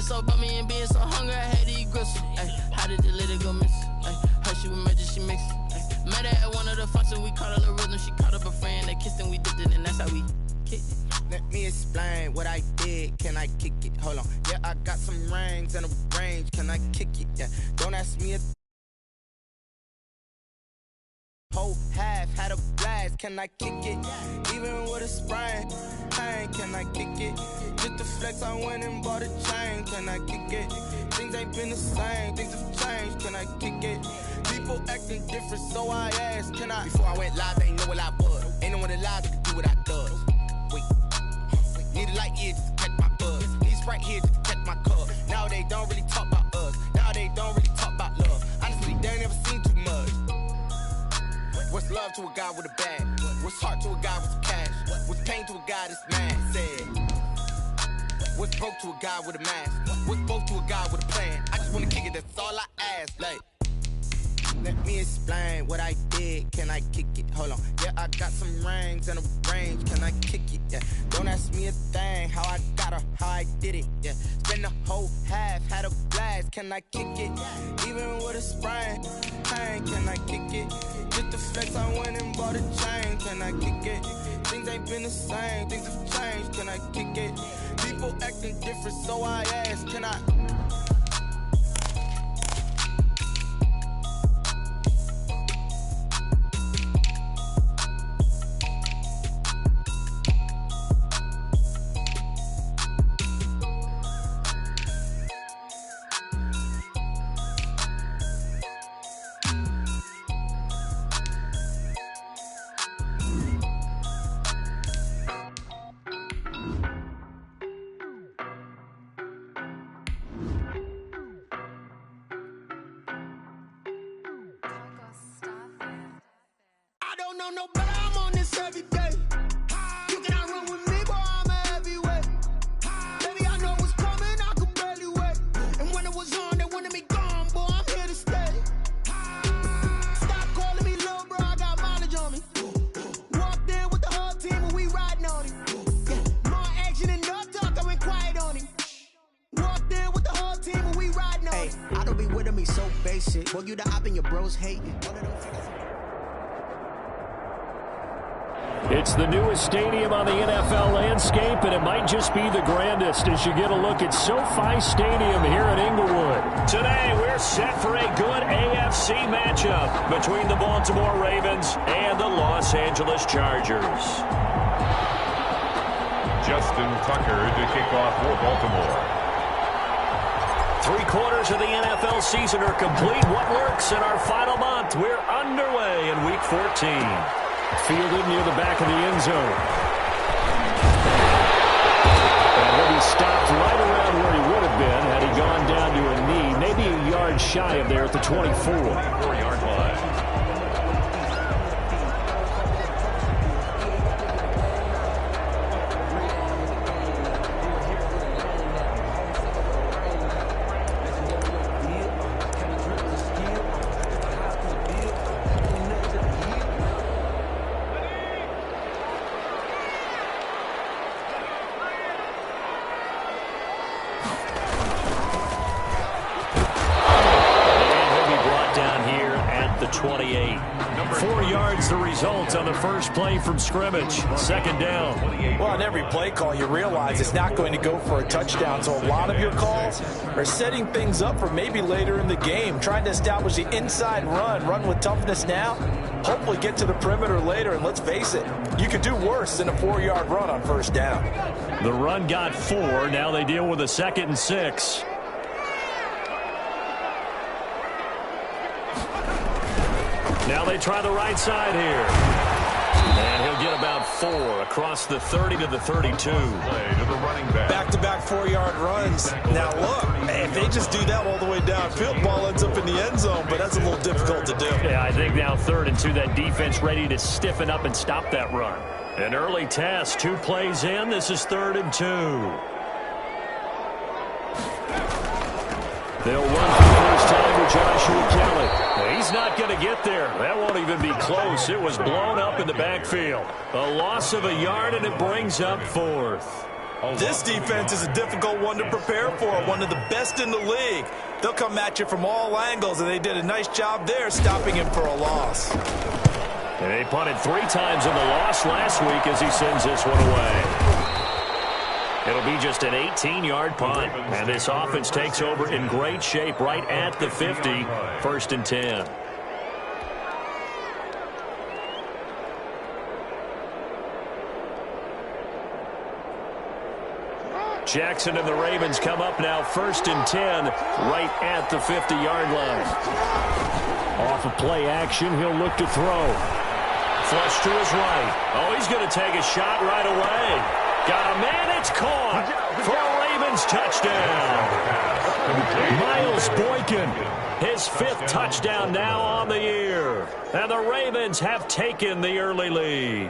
so about me and being so hungry, I had to eat gristle. Ay, how did the little go miss? Ay, her she was magic, she mixed. Ay, met her at one of the functions, we caught a little rhythm. She caught up a friend, they kissed and we dipped it, and that's how we kicked it. Let me explain what I did. Can I kick it? Hold on. Yeah, I got some rings and a range. Can I kick it? Yeah. Don't ask me a whole half had a blast. Can I kick it? Even with a sprain, pain. Can I kick it? Just to flex, I went and bought a chain. Can I kick it? Things ain't been the same. Things have changed. Can I kick it? People acting different, so I asked. Can I? Before I went live, they ain't know what I was. Ain't no one alive that could do what I does. Wait. Need a light here just to catch my buzz. Need Sprite here just to catch my cup. Now they don't really talk about us. Now they don't really talk about love. Honestly, they ain't never seen too much. What's love to a guy with a bag? What's heart to a guy with some cash? What's pain to a guy that's mad? Said. What's broke to a guy with a mask? What's broke to a guy with a plan? I just wanna kick it, that's all I ask. Like, let me explain what I did. Can I kick it? Hold on. Yeah, I got some rings and a range. Can I kick it? Yeah. Don't ask me a thing. How I got her, how I did it. Yeah. Spend the whole half, had a blast. Can I kick it? Even with a sprain, pain. Can I kick it? Just to flex, I went and bought a chain. Can I kick it? Things ain't been the same. Things have changed. Can I kick it? People acting different, so I ask. Can I? No, but I'm on this every day. You cannot run with me, boy, I'm a heavyweight. Baby, I know what's coming, I could barely wait. And when it was on, they wanted me gone, boy, I'm here to stay. Stop calling me little bro, I got mileage on me. Walked in with the whole team and we riding on him. Yeah, more action and no talk, I went quiet on him. Walked in with the whole team and we riding on him. Hey, I don't be with me so basic. Boy, you the op and your bros hating. It's the newest stadium on the NFL landscape, and it might just be the grandest as you get a look at SoFi Stadium here in Inglewood. Today, we're set for a good AFC matchup between the Baltimore Ravens and the Los Angeles Chargers. Justin Tucker to kick off for Baltimore. 3 quarters of the NFL season are complete. What works in our final month? We're underway in Week 14. Fielded near the back of the end zone. And he'll be stopped right around where he would have been had he gone down to a knee, maybe a yard shy of there at the 24. 4-yard line. On the first play from scrimmage, second down. Well, on every play call, you realize it's not going to go for a touchdown. So a lot of your calls are setting things up for maybe later in the game, trying to establish the inside run with toughness now, hopefully get to the perimeter later. And let's face it, you could do worse than a 4-yard run on first down. The run got 4. Now they deal with a 2nd and 6. Now they try the right side here. And he'll get about 4 across the 30 to the 32. Play to the running back. Back-to-back 4-yard runs. Now look, if they just do that all the way downfield, ball ends up in the end zone, but that's a little difficult to do. Yeah, I think now 3rd and 2, that defense ready to stiffen up and stop that run. An early test, 2 plays in. This is 3rd and 2. They'll run for the first time with Joshua Kelly. He's not going to get there. That won't even be close. It was blown up in the backfield. A loss of a yard, and it brings up 4th. This defense is a difficult one to prepare for, one of the best in the league. They'll come at you from all angles, and they did a nice job there stopping him for a loss. And he punted 3 times in the loss last week as he sends this one away. It'll be just an 18-yard punt, and this offense takes over in great shape right at the 50, 1st and 10. Jackson and the Ravens come up now 1st and 10 right at the 50-yard line. Off of play action, he'll look to throw. Flush to his right. Oh, he's going to take a shot right away. Got a man, it's caught for a Ravens touchdown. Miles Boykin, his 5th touchdown now on the year. And the Ravens have taken the early lead.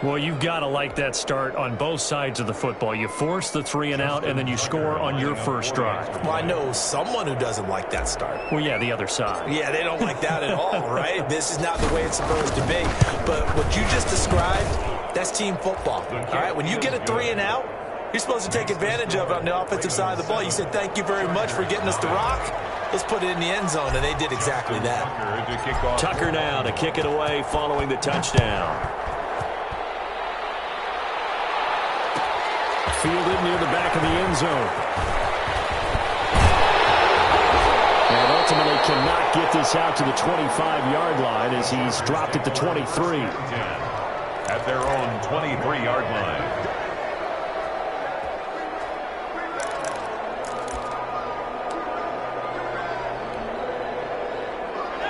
Well, you've got to like that start on both sides of the football. You force the 3 and out, and then you score on your first drive. Well, I know someone who doesn't like that start. Well, yeah, the other side. Yeah, they don't like that at all, right? This is not the way it's supposed to be. But what you just described, that's team football, all right? When you get a 3 and out, you're supposed to take advantage of it on the offensive side of the ball. You said, thank you very much for getting us the rock. Let's put it in the end zone, and they did exactly that. Tucker now to kick it away following the touchdown. Fielded near the back of the end zone. And ultimately cannot get this out to the 25-yard line as he's dropped at the 23. At their own 23-yard line.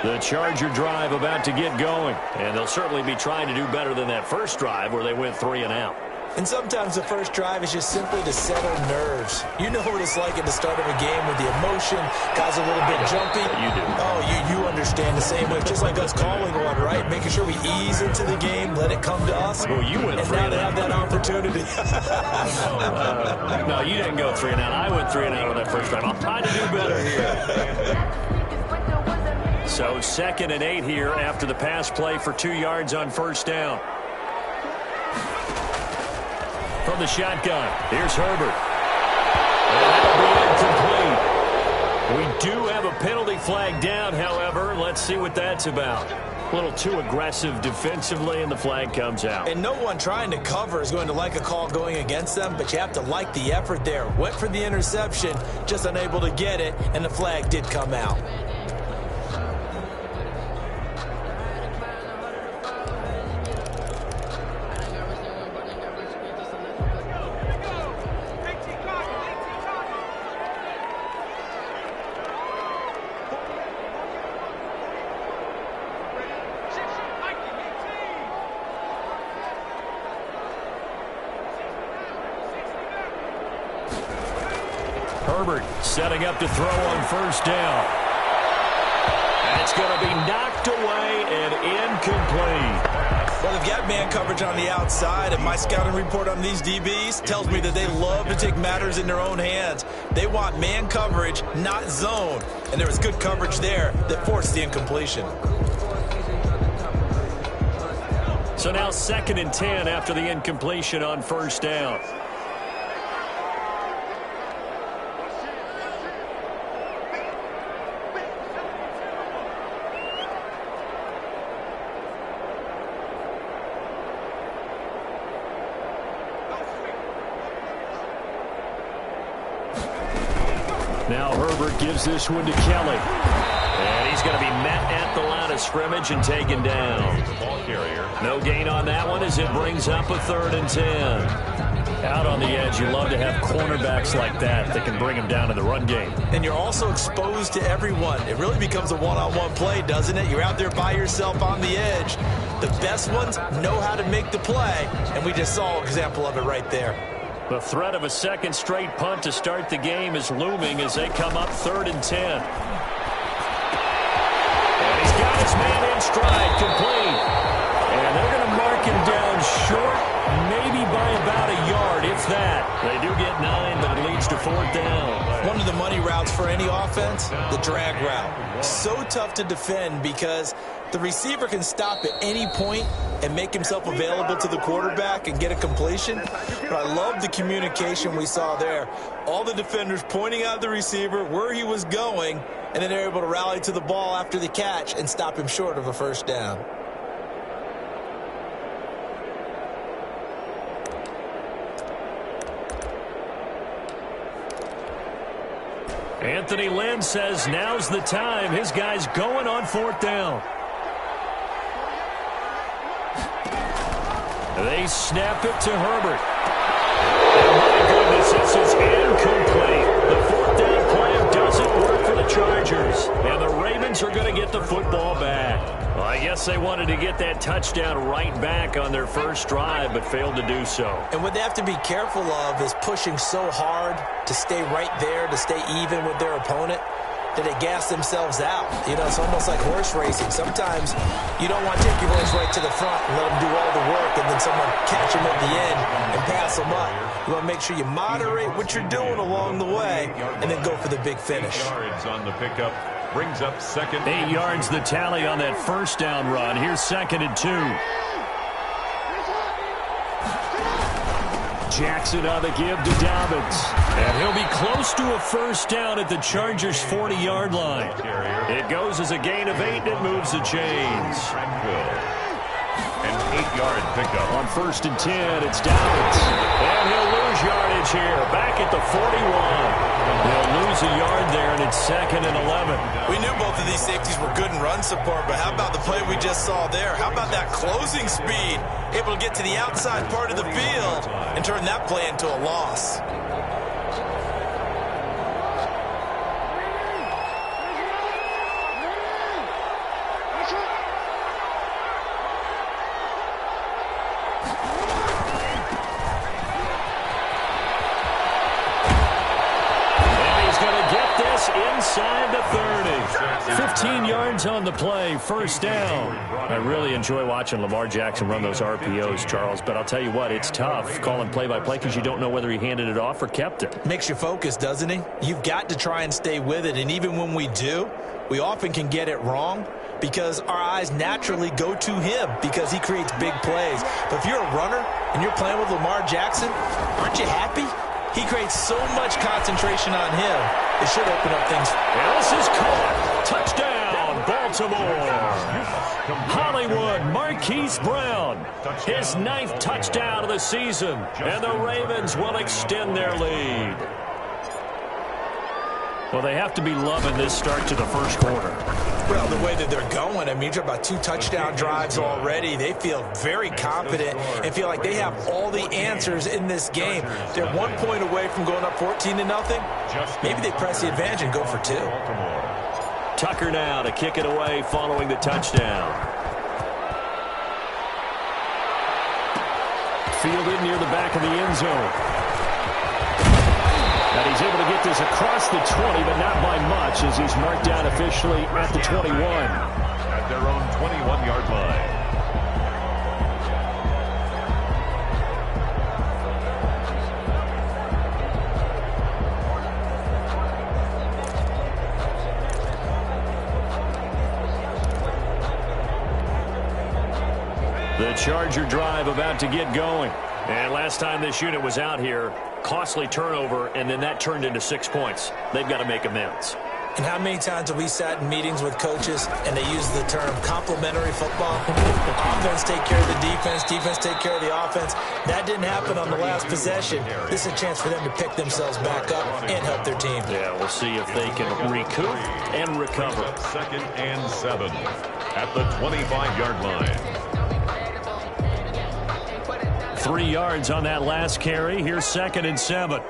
The Charger drive about to get going. And they'll certainly be trying to do better than that first drive where they went 3 and out. And sometimes the first drive is just simply to settle nerves. You know what it's like at the start of a game with the emotion, guys a little bit jumpy. You do. Oh, you understand the same way. Just like us calling one, right? Making sure we ease into the game, let it come to us. Well, you went 3 and now and they out. have that opportunity. No, you didn't go 3 and out. I went 3 and out on that first drive. I'll try to do better here. So 2nd and 8 here after the pass play for 2 yards on first down. From the shotgun, here's Herbert. And that'll be incomplete. We do have a penalty flag down, however. Let's see what that's about. A little too aggressive defensively, and the flag comes out. And no one trying to cover is going to like a call going against them, but you have to like the effort there. Went for the interception, just unable to get it, and the flag did come out. Herbert setting up to throw on first down. And it's going to be knocked away and incomplete. Well, they've got man coverage on the outside, and my scouting report on these DBs tells me that they love to take matters in their own hands. They want man coverage, not zone. And there was good coverage there that forced the incompletion. So now 2nd and 10 after the incompletion on first down. Now Herbert gives this one to Kelly. And he's going to be met at the line of scrimmage and taken down. No gain on that one as it brings up a 3rd and 10. Out on the edge, you love to have cornerbacks like that can bring them down in the run game. And you're also exposed to everyone. It really becomes a one-on-one play, doesn't it? You're out there by yourself on the edge. The best ones know how to make the play, and we just saw an example of it right there. The threat of a second straight punt to start the game is looming as they come up 3rd and 10. And he's got his man in stride, complete. And they're going to mark him down short, maybe by about a yard, if that. They do get 9, but it leads to 4th down. One of the money routes for any offense, the drag route. So tough to defend because the receiver can stop at any point and make himself available to the quarterback and get a completion. But I love the communication we saw there. All the defenders pointing out the receiver, where he was going, and then they're able to rally to the ball after the catch and stop him short of a first down. Anthony Lynn says now's the time. His guy's going on 4th down. They snap it to Herbert. And my goodness, this is incomplete. The 4th down plan doesn't work for the Chargers. And the Ravens are going to get the football back. Well, I guess they wanted to get that touchdown right back on their first drive, but failed to do so. And what they have to be careful of is pushing so hard to stay right there, to stay even with their opponent, that they gas themselves out. You know, it's almost like horse racing. Sometimes you don't want to take your horse right to the front and let them do all the work and then someone catch them at the end and pass them up. You want to make sure you moderate what you're doing along the way and then go for the big finish. 8 yards on the pickup. Brings up second. 8 yards the tally on that first down run. Here's 2nd and 2. Jackson on the give to Dobbins. And he'll be close to a first down at the Chargers' 40-yard line. It goes as a gain of 8, and it moves the chains. An 8-yard pickup. On 1st and 10, it's Dobbins. And he'll lose yardage here, back at the 41. They'll lose a yard there, and it's 2nd and 11. We knew both of these safeties were good in run support, but how about the play we just saw there? How about that closing speed? Able to get to the outside part of the field and turn that play into a loss. Inside the 30. 15 yards on the play, first down. I really enjoy watching Lamar Jackson run those RPOs, Charles, but I'll tell you what, it's tough calling play-by-play because you don't know whether he handed it off or kept it. Makes you focus, doesn't he? You've got to try and stay with it, and even when we do, we often can get it wrong because our eyes naturally go to him because he creates big plays. But if you're a runner and you're playing with Lamar Jackson, aren't you happy? He creates so much concentration on him. It should open up things. And this is caught. Touchdown, Baltimore. Hollywood, Marquise Brown. His 9th touchdown of the season. And the Ravens will extend their lead. Well, they have to be loving this start to the first quarter. Well, the way that they're going, I mean, you're about 2 touchdown drives already. They feel very confident and feel like they have all the answers in this game. They're 1 point away from going up 14-0. Maybe they press the advantage and go for 2. Tucker now to kick it away following the touchdown. Fielded near the back of the end zone. And he's able to get this across the 20, but not by much as he's marked down officially at the 21. At their own 21-yard line. The Charger drive about to get going. And last time this unit was out here, costly turnover, and then that turned into 6 points. They've got to make amends. And how many times have we sat in meetings with coaches and they use the term complementary football? Offense take care of the defense, defense take care of the offense. That didn't happen on the last possession. This is a chance for them to pick themselves back up and help their team. Yeah, we'll see if they can recoup and recover. 2nd and 7 at the 25-yard line. 3 yards on that last carry. Here's 2nd and 7.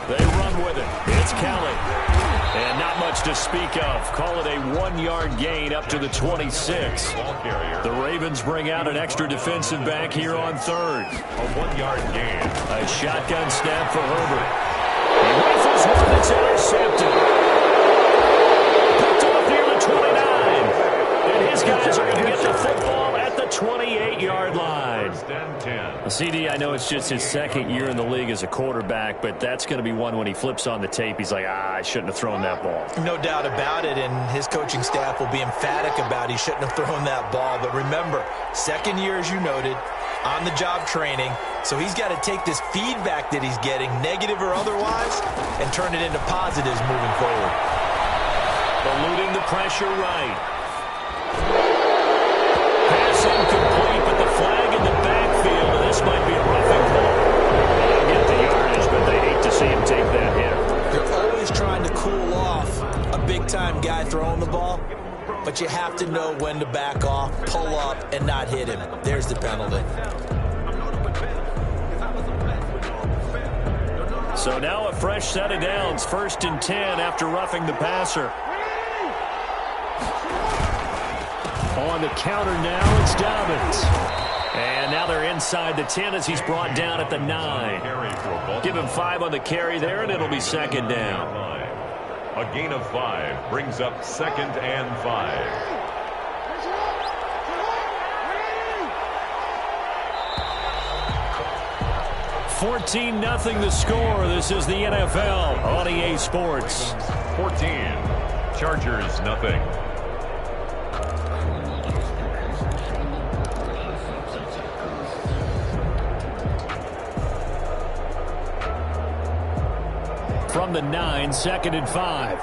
They run with it. It's Kelly. And not much to speak of. Call it a 1-yard gain up to the 26. The Ravens bring out an extra defensive back here on 3rd. A 1-yard gain. A shotgun snap for Herbert. He rifles one that's intercepted. Picked off near the 29. And his guys are going to get the football at the 28-yard line. First and 10. CD, I know it's just his second year in the league as a quarterback, but that's going to be one when he flips on the tape. He's like, I shouldn't have thrown that ball. No doubt about it, and his coaching staff will be emphatic about he shouldn't have thrown that ball. But remember, second year, as you noted, on-the-job training. So he's got to take this feedback that he's getting, negative or otherwise, and turn it into positives moving forward. Eluding the pressure right. Pass incomplete, but the flag in the backfield. This might be a roughing call. They'll get the yardage, but they hate to see him take that hit. They're always trying to cool off a big-time guy throwing the ball, but you have to know when to back off, pull up, and not hit him. There's the penalty. So now a fresh set of downs, 1st and 10 after roughing the passer. On the counter now, it's Dobbins. And now they're inside the 10 as he's brought down at the 9. Give him 5 on the carry there, and it'll be 2nd down. A gain of 5 brings up 2nd and 5. 14-0 the score. This is the NFL on EA Sports. 14. Chargers, nothing. From the 9, 2nd and 5.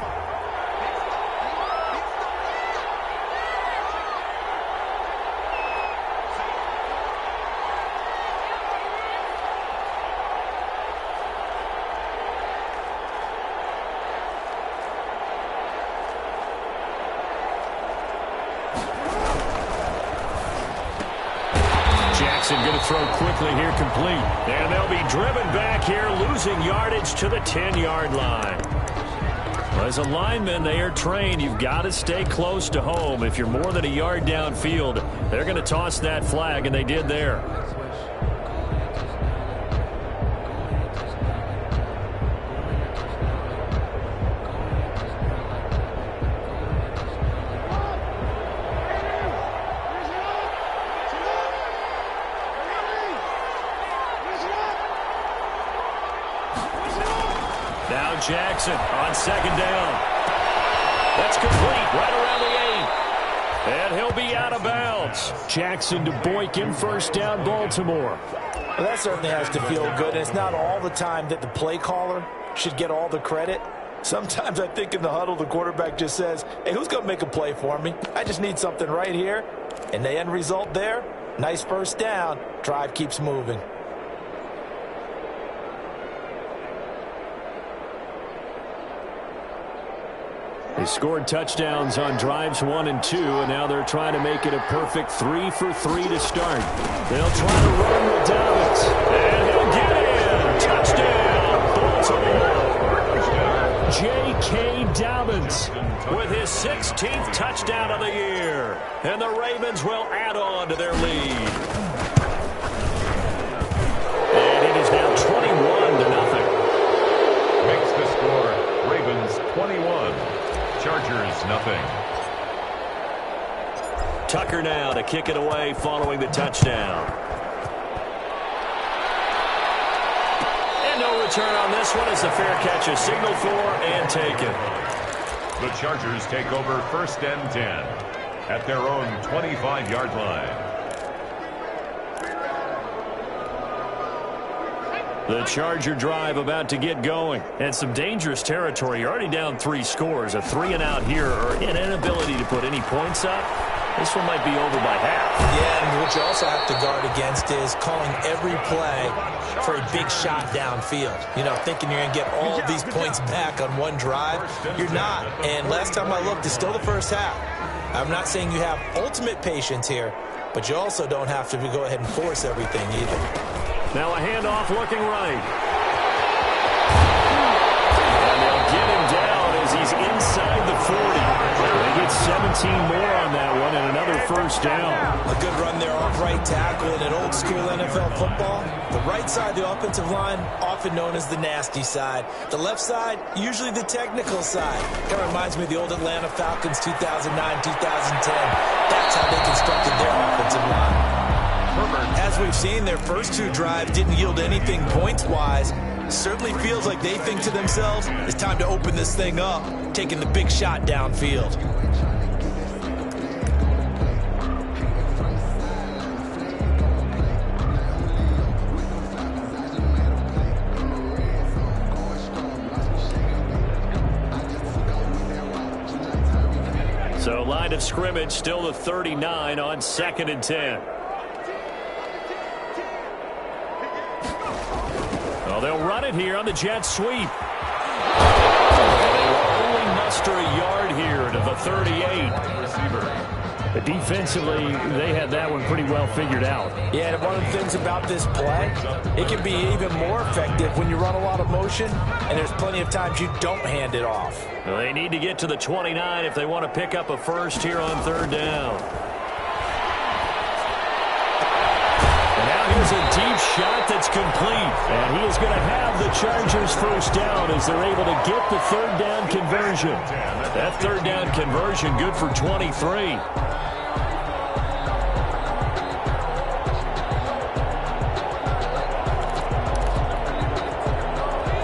Going to throw quickly here, complete. And they'll be driven back here, losing yardage to the 10-yard line. Well, as a lineman, they are trained. You've got to stay close to home. If you're more than a yard downfield, they're going to toss that flag, and they did there. Jackson on 2nd down. That's complete right around the 8. And he'll be out of bounds. Jackson to Boykin, 1st down, Baltimore. Well, that certainly has to feel good. And it's not all the time that the play caller should get all the credit. Sometimes I think in the huddle, the quarterback just says, hey, who's going to make a play for me? I just need something right here. And the end result there, nice 1st down. Drive keeps moving. They scored touchdowns on drives 1 and 2, and now they're trying to make it a perfect 3 for 3 to start. They'll try to run with Dobbins, and he'll get in. Touchdown, Baltimore. J.K. Dobbins with his 16th touchdown of the year, and the Ravens will add on to their lead. And it is now 21-0. Makes the score Ravens 21. Chargers, nothing. Tucker now to kick it away following the touchdown. And no return on this one as the fair catch is signaled for and taken. The Chargers take over 1st and 10 at their own 25-yard line. The Charger drive about to get going. And some dangerous territory. You're already down 3 scores. A 3-and-out here or an inability to put any points up. This one might be over by half. Yeah, and what you also have to guard against is calling every play for a big shot downfield. You know, thinking you're going to get all of these points back on one drive. You're not. And last time I looked, it's still the 1st half. I'm not saying you have ultimate patience here, but you also don't have to go ahead and force everything either. Now a handoff looking right. And they'll get him down as he's inside the 40. They get 17 more on that one and another 1st down. A good run there off right tackle in an old school NFL football. The right side of the offensive line, often known as the nasty side. The left side, usually the technical side. Kind of reminds me of the old Atlanta Falcons 2009-2010. That's how they constructed their offensive line. we've seen, their first two drives didn't yield anything points-wise. Certainly feels like they think to themselves, it's time to open this thing up, taking the big shot downfield. So line of scrimmage still the 39 on 2nd and 10. Well, they'll run it here on the jet sweep. And they will only muster a yard here to the 38. But defensively, they had that one pretty well figured out. Yeah, and one of the things about this play, it can be even more effective when you run a lot of motion, and there's plenty of times you don't hand it off. Well, they need to get to the 29 if they want to pick up a first here on 3rd down. And now here's a deep shot that's complete. And he is going to have the Chargers first down as they're able to get the 3rd down conversion. That 3rd down conversion good for 23.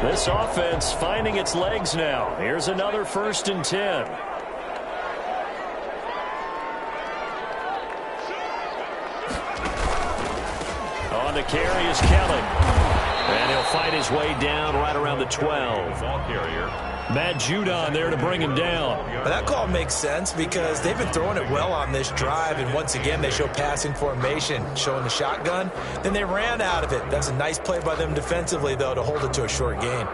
This offense finding its legs now. Here's another 1st and 10. On the carry is Kelly. And he'll fight his way down right around the 12. Ball carrier. Matt Judon there to bring him down. But that call makes sense because they've been throwing it well on this drive, and once again they show passing formation, showing the shotgun. Then they ran out of it. That's a nice play by them defensively, though, to hold it to a short gain.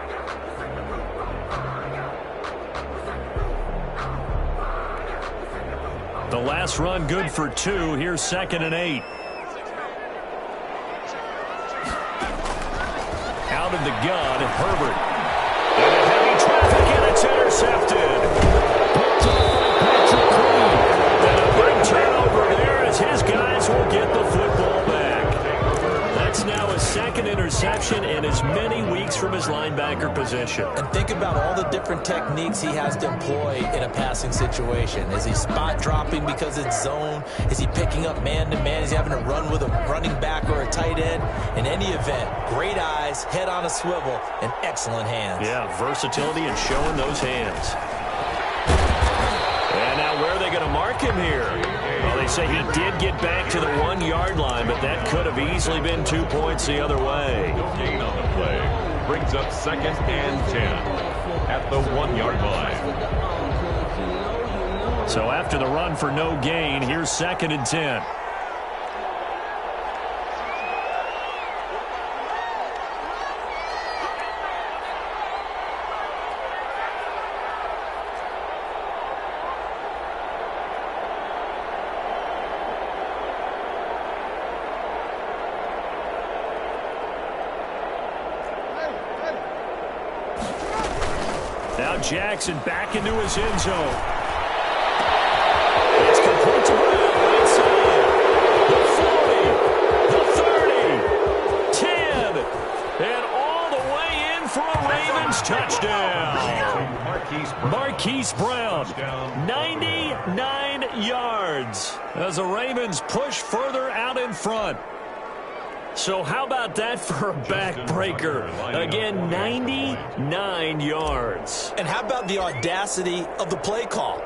The last run good for 2. Here's 2nd and 8. Out of the gun, Herbert. And a heavy traffic, and it's intercepted. Picked off by Patrick Queen. And a big turnover there as his guys will get the football back. That's now a 2nd interception in as many weeks from his linebacker position. And think about all the different techniques he has to employ in a passing situation. Is he spot dropping because it's zone? Is he picking up man-to-man? Is he having to run with a running back or a tight end? In any event, great eyes, head on a swivel, and excellent hands. Yeah, versatility and showing those hands. And now where are they going to mark him here? Well, they say he did get back to the 1-yard line, but that could have easily been 2 points the other way. Gain on the play. Brings up 2nd and 10 at the 1-yard line. So after the run for no gain, here's 2nd and 10. Now Jackson back into his end zone. It's complete to Brown, right side. The 40, the 30, 10, and all the way in for a Ravens touchdown. Marquise Brown, 99 yards as the Ravens push further out in front. So how about that for a backbreaker? Again, 99 yards. And how about the audacity of the play call?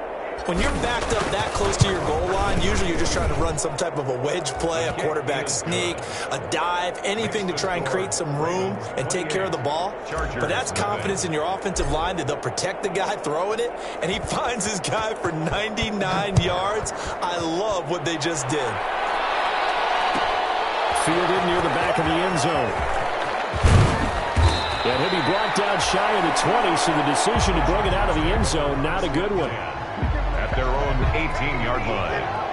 When you're backed up that close to your goal line, usually you're just trying to run some type of a wedge play, a quarterback sneak, a dive, anything to try and create some room and take care of the ball. But that's confidence in your offensive line that they'll protect the guy throwing it, and he finds his guy for 99 yards. I love what they just did. Fielded near the back of the end zone. And he'll be brought down shy of the 20, so the decision to bring it out of the end zone, not a good one. At their own 18-yard line.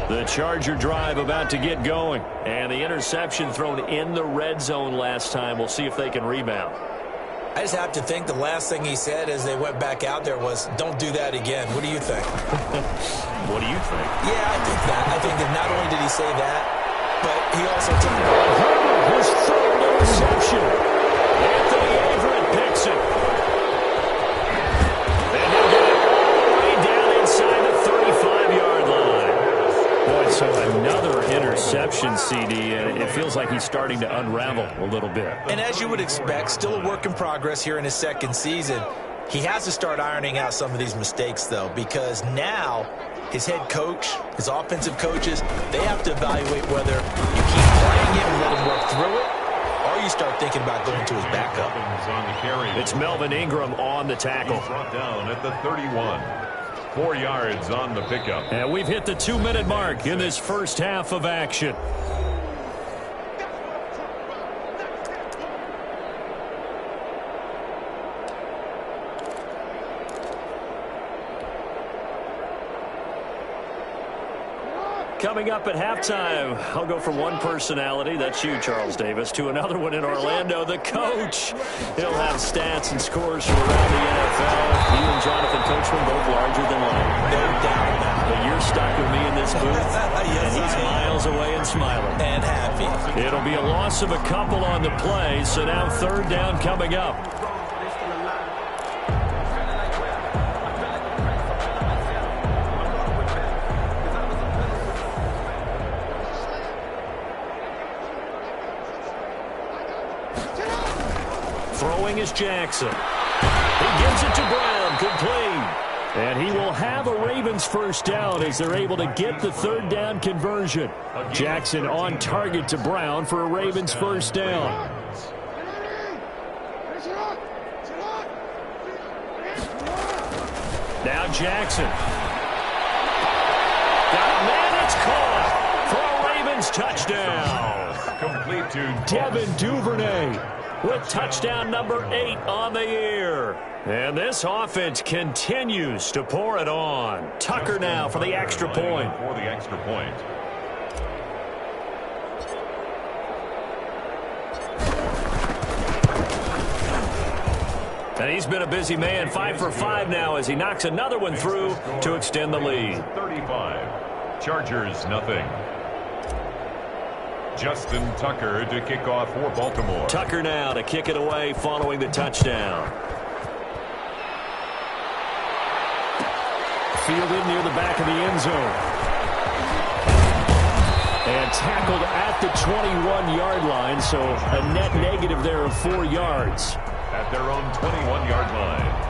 The Charger drive about to get going. And the interception thrown in the red zone last time. We'll see if they can rebound. I just have to think the last thing he said as they went back out there was, don't do that again. What do you think? What do you think? Yeah, I think that. I think that not only did he say that, but he also took it. Herbert, his third interception. Anthony Averett picks it. And he'll get it all the way down inside the 35-yard line. Boy, so another interception, CD, and it feels like he's starting to unravel a little bit. And as you would expect, still a work in progress here in his second season. He has to start ironing out some of these mistakes, though, because now his head coach, his offensive coaches, they have to evaluate whether you keep playing him and let him work through it, or you start thinking about going to his backup. It's Melvin Ingram on the tackle. He's brought down at the 31. 4 yards on the pickup. And we've hit the 2-minute mark in this first half of action. Coming up at halftime, I'll go from one personality, that's you, Charles Davis, to another one in Orlando, the coach. He'll have stats and scores from around the NFL. You and Jonathan Coachman both larger than life. No doubt about it. But you're stuck with me in this booth, and he's miles away and smiling. And happy. It'll be a loss of a couple on the play, so now third down coming up. Throwing is Jackson. He gives it to Brown, complete. And he will have a Ravens first down as they're able to get the third down conversion. Jackson on target to Brown for a Ravens first down. Now Jackson. Got a man, it's caught for a Ravens touchdown. Complete to Devin Duvernay with touchdown number 8 on the year. And this offense continues to pour it on. Tucker now for the extra point. For the extra point. And he's been a busy man, 5 for 5 now as he knocks another one through to extend the lead. 35. Chargers, nothing. Justin Tucker to kick off for Baltimore. Tucker now to kick it away following the touchdown. Fielded near the back of the end zone. And tackled at the 21-yard line, so a net negative there of 4 yards. At their own 21-yard line.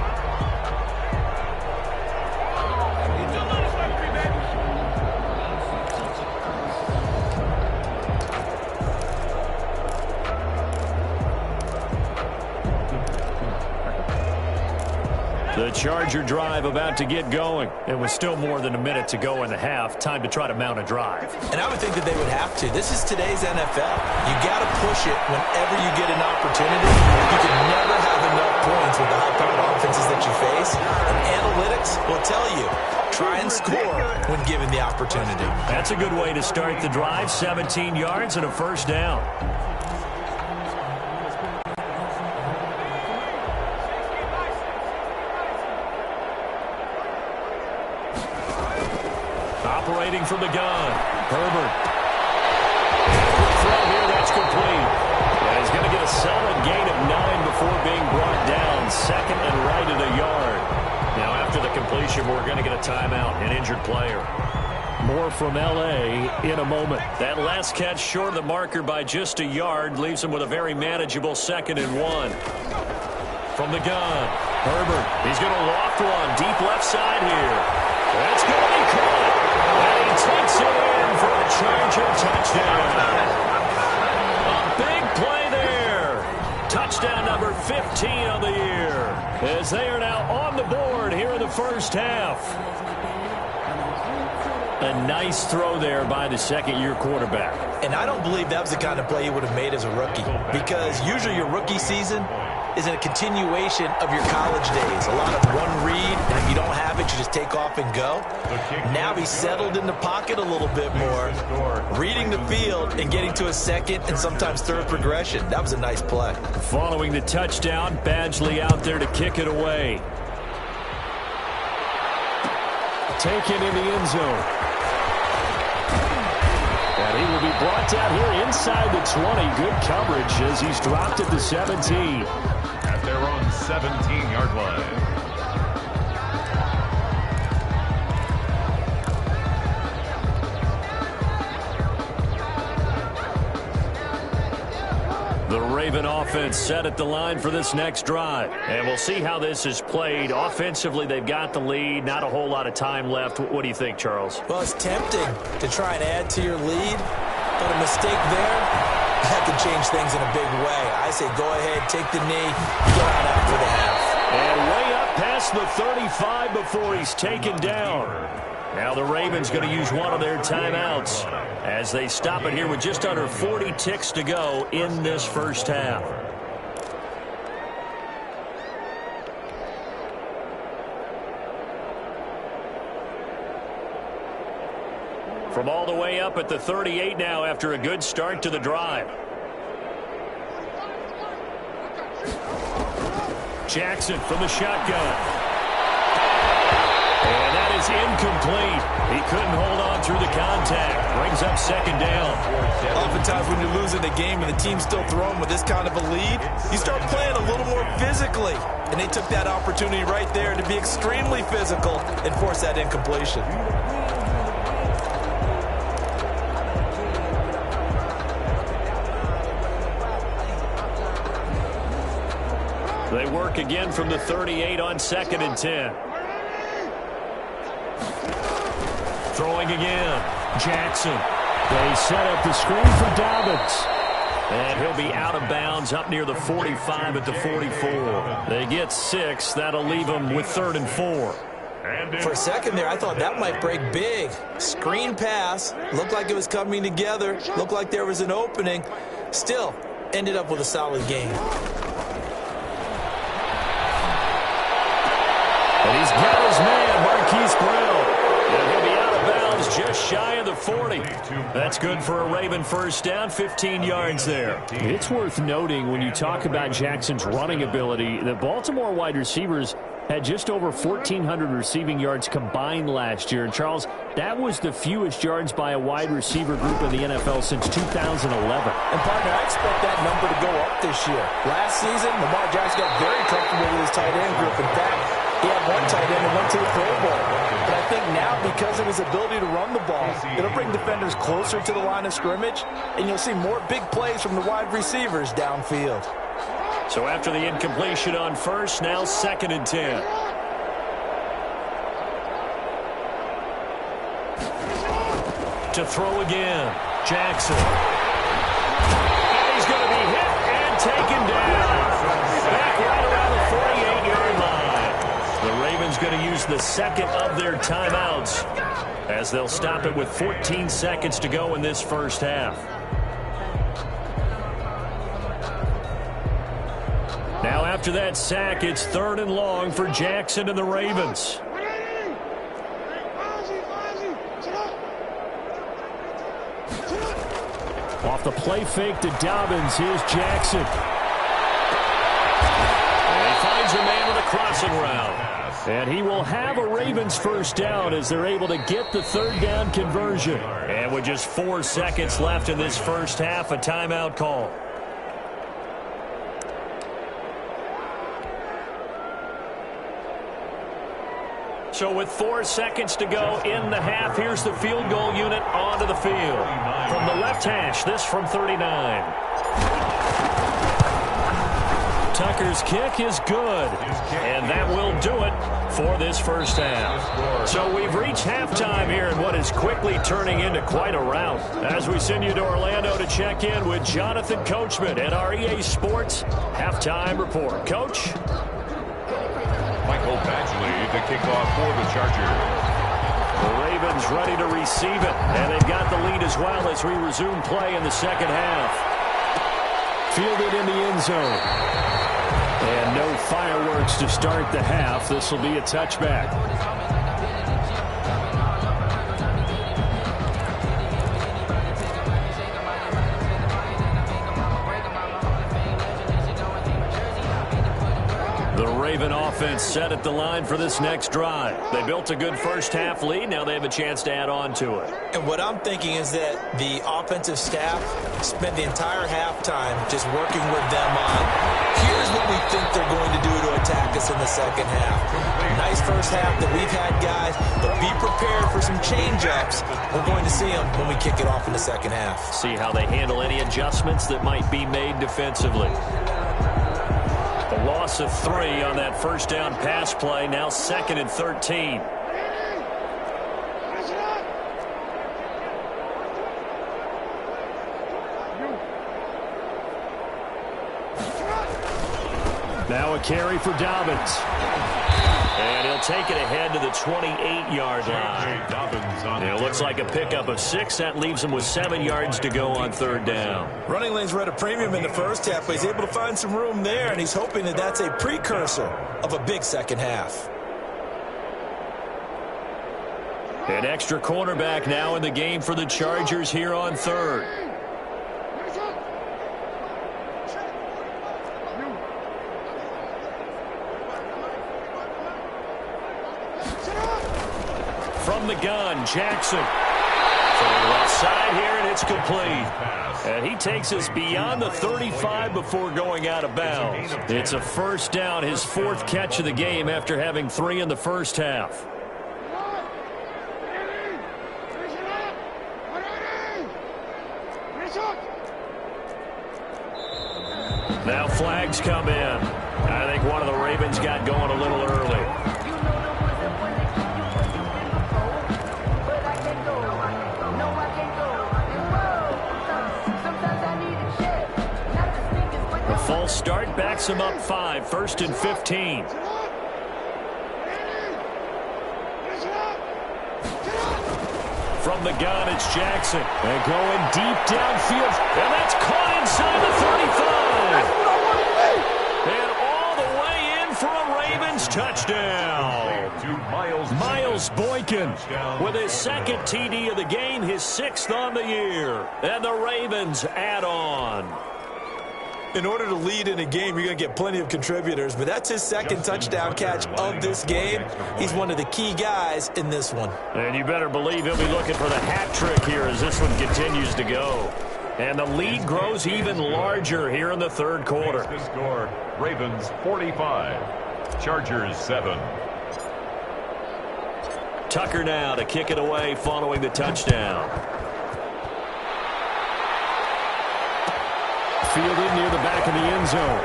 The Charger drive about to get going. It was still more than a minute to go in the half. Time to try to mount a drive. And I would think that they would have to. This is today's NFL. You got to push it whenever you get an opportunity. You can never have enough points with the high-powered offenses that you face. And analytics will tell you, try and score when given the opportunity. That's a good way to start the drive. 17 yards and a first down. Operating from the gun. Herbert. Throw here, that's complete. And he's going to get a solid gain of 9 before being brought down. Second and right at a yard. Now after the completion, we're going to get a timeout, an injured player. More from L.A. in a moment. That last catch short of the marker by just a yard leaves him with a very manageable 2nd and 1. From the gun, Herbert. He's going to loft one deep left side here. That's going to be caught. And he takes it in for a Charger touchdown. A big play there. Touchdown number 15 of the year. As they are now on the board here in the first half. A nice throw there by the second-year quarterback. And I don't believe that was the kind of play he would have made as a rookie. Because usually your rookie season is a continuation of your college days. A lot of one read, and if you don't have it, you just take off and go. Now he's settled in the pocket a little bit more, reading the field and getting to a second and sometimes third progression. That was a nice play. Following the touchdown, Badgley out there to kick it away. Taken in the end zone. And He will be brought down here inside the 20. Good coverage as he's dropped at the 17. At their own 17-yard line. The Raven offense set at the line for this next drive. And we'll see how this is played. Offensively, they've got the lead. Not a whole lot of time left. What do you think, Charles? Well, it's tempting to try and add to your lead, but a mistake there, that could change things in a big way. I say go ahead, take the knee, go out after the half. And way up past the 35 before he's taken down. Now the Ravens going to use one of their timeouts as they stop it here with just under 40 ticks to go in this first half. From all the way up at the 38 now after a good start to the drive. Jackson from the shotgun. And that is incomplete. He couldn't hold on through the contact. Brings up second down. Oftentimes when you're losing a game and the team's still throwing with this kind of a lead, you start playing a little more physically. And they took that opportunity right there to be extremely physical and force that incompletion. They work again from the 38 on 2nd and 10. Throwing again. Jackson. They set up the screen for Dobbins. And he'll be out of bounds up near the 45 at the 44. They get 6. That'll leave them with 3rd and 4. For a second there, I thought that might break big. Screen pass. Looked like it was coming together. Looked like there was an opening. Still, ended up with a solid game. And he's got his man, Marquise Brown. And he'll be out of bounds just shy of the 40. That's good for a Raven first down, 15 yards there. It's worth noting when you talk about Jackson's running ability, the Baltimore wide receivers had just over 1,400 receiving yards combined last year. And, Charles, that was the fewest yards by a wide receiver group in the NFL since 2011. And, partner, I expect that number to go up this year. Last season, Lamar Jackson got very comfortable with his tight end group. In fact, he had one tight end and went to the Pro Bowl. But I think now, because of his ability to run the ball, it'll bring defenders closer to the line of scrimmage, and you'll see more big plays from the wide receivers downfield. So after the incompletion on first, now 2nd and 10. To throw again, Jackson. And he's going to be hit and taken down. Back right around the 48-yard line. The Ravens going to use the second of their timeouts as they'll stop it with 14 seconds to go in this first half. Now after that sack, it's 3rd and long for Jackson and the Ravens. Off the play fake to Dobbins, here's Jackson. And he finds a man with a crossing route. And he will have a Ravens first down as they're able to get the 3rd down conversion. And with just 4 seconds left in this first half, a timeout call. So with 4 seconds to go in the half, here's the field goal unit onto the field. From the left hash, this from 39. Tucker's kick is good, and that will do it for this first half. So we've reached halftime here in what is quickly turning into quite a rout. As we send you to Orlando to check in with Jonathan Coachman at our EA Sports Halftime Report. Coach? Michael Badgley to kick off for the Chargers. The Ravens ready to receive it, and they've got the lead as well as we resume play in the second half. Fielded in the end zone. And no fireworks to start the half. This will be a touchback. Raven offense set at the line for this next drive. They built a good first-half lead. Now they have a chance to add on to it. And what I'm thinking is that the offensive staff spent the entire halftime just working with them on, here's what we think they're going to do to attack us in the second half. Nice first half that we've had, guys, but be prepared for some change-ups. We're going to see them when we kick it off in the second half. See how they handle any adjustments that might be made defensively. The loss of 3 on that first down pass play, now 2nd and 13. Now a carry for Dobbins. And he'll take it ahead to the 28-yard line. It looks like a pickup of 6. That leaves him with 7 yards to go on third down. Running lanes were at a premium in the first half, but he's able to find some room there, and he's hoping that that's a precursor of a big second half. An extra cornerback now in the game for the Chargers here on third. From the gun, Jackson. From the left side here, and it's complete. And he takes us beyond the 35 before going out of bounds. It's a first down, his 4th catch of the game after having 3 in the first half. Now flags come in. I think one of the Ravens got going a little early. False start backs him up 5, 1st and 15. From the gun, it's Jackson. And going deep downfield. And that's caught inside the 35. And all the way in for a Ravens touchdown. Miles Boykin with his 2nd TD of the game, his 6th on the year. And the Ravens add on. In order to lead in a game, you're going to get plenty of contributors, but that's his 2nd touchdown catch of this game. He's one of the key guys in this one. And you better believe he'll be looking for the hat trick here as this one continues to go. And the lead grows even larger here in the third quarter. The score, Ravens 45, Chargers 7. Tucker now to kick it away following the touchdown. Fielded near the back of the end zone.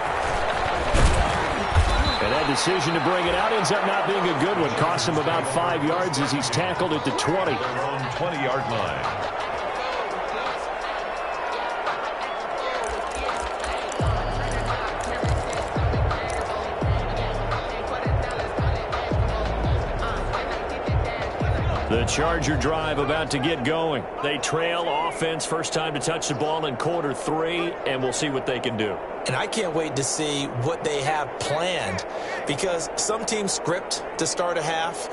And that decision to bring it out ends up not being a good one. Costs him about 5 yards as he's tackled at the 20. Their own 20-yard line. The Charger drive about to get going. They trail offense, first time to touch the ball in quarter 3, and we'll see what they can do. And I can't wait to see what they have planned, because some teams script to start a half.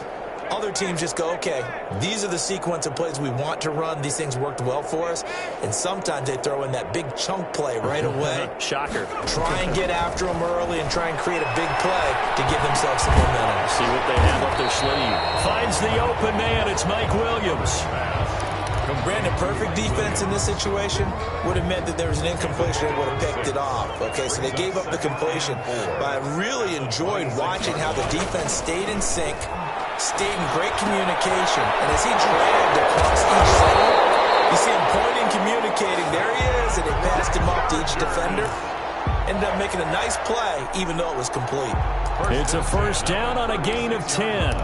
Other teams just go, okay, these are the sequence of plays we want to run. These things worked well for us. And sometimes they throw in that big chunk play right away. Shocker. Try and get after them early and try and create a big play to give themselves some momentum. See what they have up their sleeve. Finds the open man. It's Mike Williams. Brandon, perfect defense in this situation would have meant that there was an incompletion. They would have picked it off. Okay, so they gave up the completion. But I really enjoyed watching how the defense stayed in sync, stayed in great communication. And as he dragged across each segment, you see him pointing, communicating. There he is, and they passed him up to each defender. Ended up making a nice play, even though it was complete. It's a first down on a gain of 10.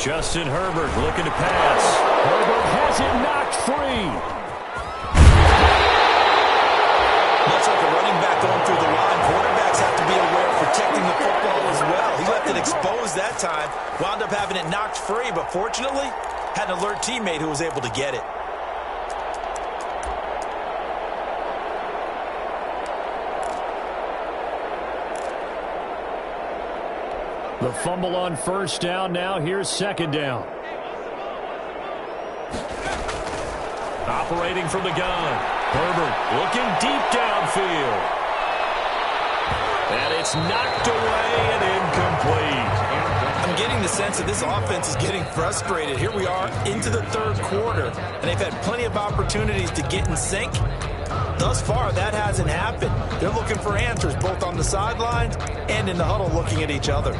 Justin Herbert looking to pass. Herbert has it knocked free. Much like a running back going through the line, quarterbacks have to be aware of protecting the football as well. He left it exposed that time, wound up having it knocked free, but fortunately, had an alert teammate who was able to get it. The fumble on first down. Now here's second down. Operating from the gun. Herbert looking deep downfield. And it's knocked away and incomplete. I'm getting the sense that this offense is getting frustrated. Here we are into the third quarter, and they've had plenty of opportunities to get in sync. Thus far, that hasn't happened. They're looking for answers both on the sidelines and in the huddle looking at each other.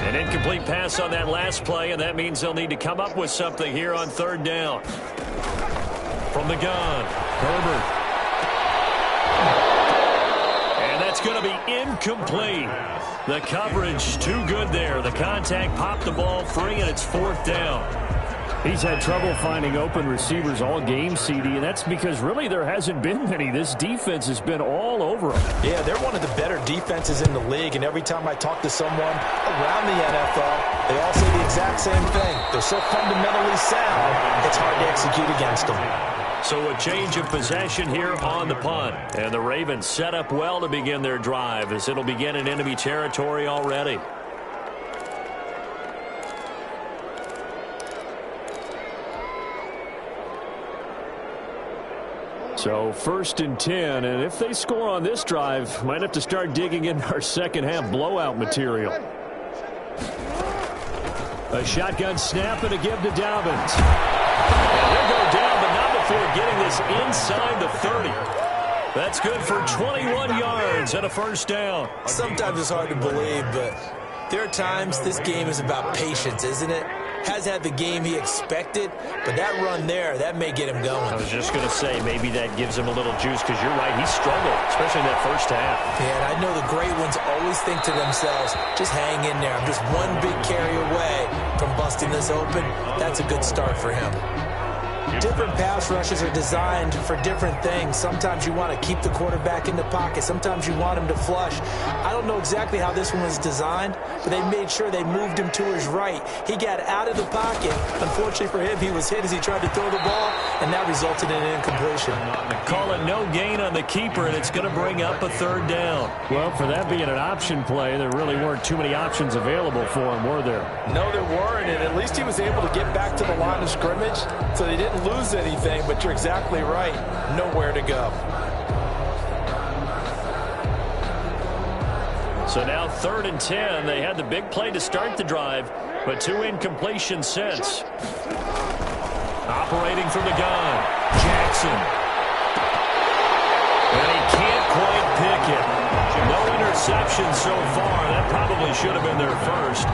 An incomplete pass on that last play, and that means they'll need to come up with something here on third down. From the gun, Herbert. And that's going to be incomplete. The coverage too good there. The contact popped the ball free, and it's fourth down. He's had trouble finding open receivers all game, CD, and that's because really there hasn't been many. This defense has been all over them. Yeah, they're one of the better defenses in the league, and every time I talk to someone around the NFL, they all say the exact same thing. They're so fundamentally sound, it's hard to execute against them. So a change of possession here on the punt. And the Ravens set up well to begin their drive as it'll begin in enemy territory already. So first and 10, and if they score on this drive, might have to start digging in our second half blowout material. A shotgun snap and a give to Dobbins. And they'll go down, but not before getting this inside the 30. That's good for 21 yards and a first down. Sometimes it's hard to believe, but there are times this game is about patience, isn't it? Has had the game he expected, but that run there, that may get him going. I was just going to say, maybe that gives him a little juice, because you're right, he struggled, especially in that first half. Yeah, and I know the great ones always think to themselves, just hang in there. I'm just one big carry away from busting this open. That's a good start for him. Different pass rushes are designed for different things. Sometimes you want to keep the quarterback in the pocket. Sometimes you want him to flush. I don't know exactly how this one was designed, but they made sure they moved him to his right. He got out of the pocket. Unfortunately for him, he was hit as he tried to throw the ball, and that resulted in an incompletion. Call it no gain on the keeper, and it's going to bring up a third down. Well, for that being an option play, there really weren't too many options available for him, were there? No, there weren't, and at least he was able to get back to the line of scrimmage, so they didn't lose anything, but you're exactly right. Nowhere to go. So now third and 10. They had the big play to start the drive, but two incompletions since. Operating from the gun, Jackson. And he can't quite pick it. No interception so far. That probably should have been their first,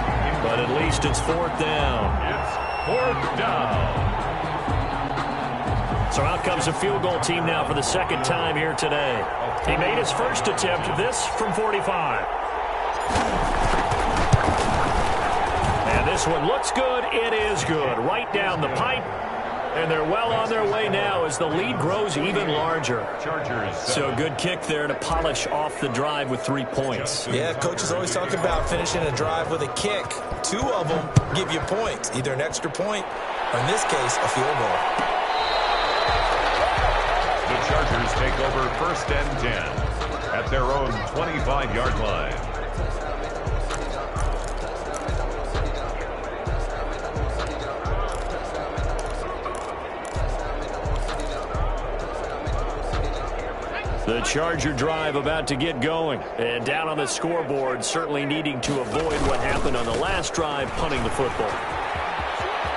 but at least it's fourth down. It's fourth down. So out comes a field goal team now for the second time here today. He made his first attempt, this from 45. And this one looks good. It is good. Right down the pipe. And they're well on their way now as the lead grows even larger. So good kick there to polish off the drive with 3 points. Yeah, coaches always talk about finishing a drive with a kick. 2 of them give you points, either an extra point or, in this case, a field goal. The Chargers take over first and 10 at their own 25-yard line. The Charger drive about to get going. And down on the scoreboard, certainly needing to avoid what happened on the last drive, punting the football.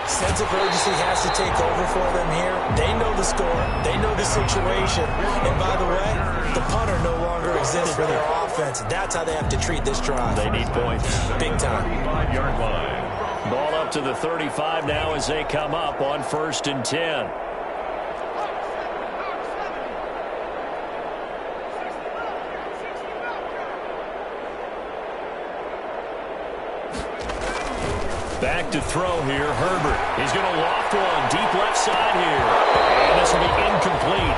Sense of urgency has to take over for them here. They know the score. They know the situation. And by the way, the punter no longer exists for their offense. That's how they have to treat this drive. They need points. Big time. 5-yard line. Ball up to the 35 now as they come up on first and 10. Back to throw here, Herbert. He's going to loft one deep left side here. And this will be incomplete.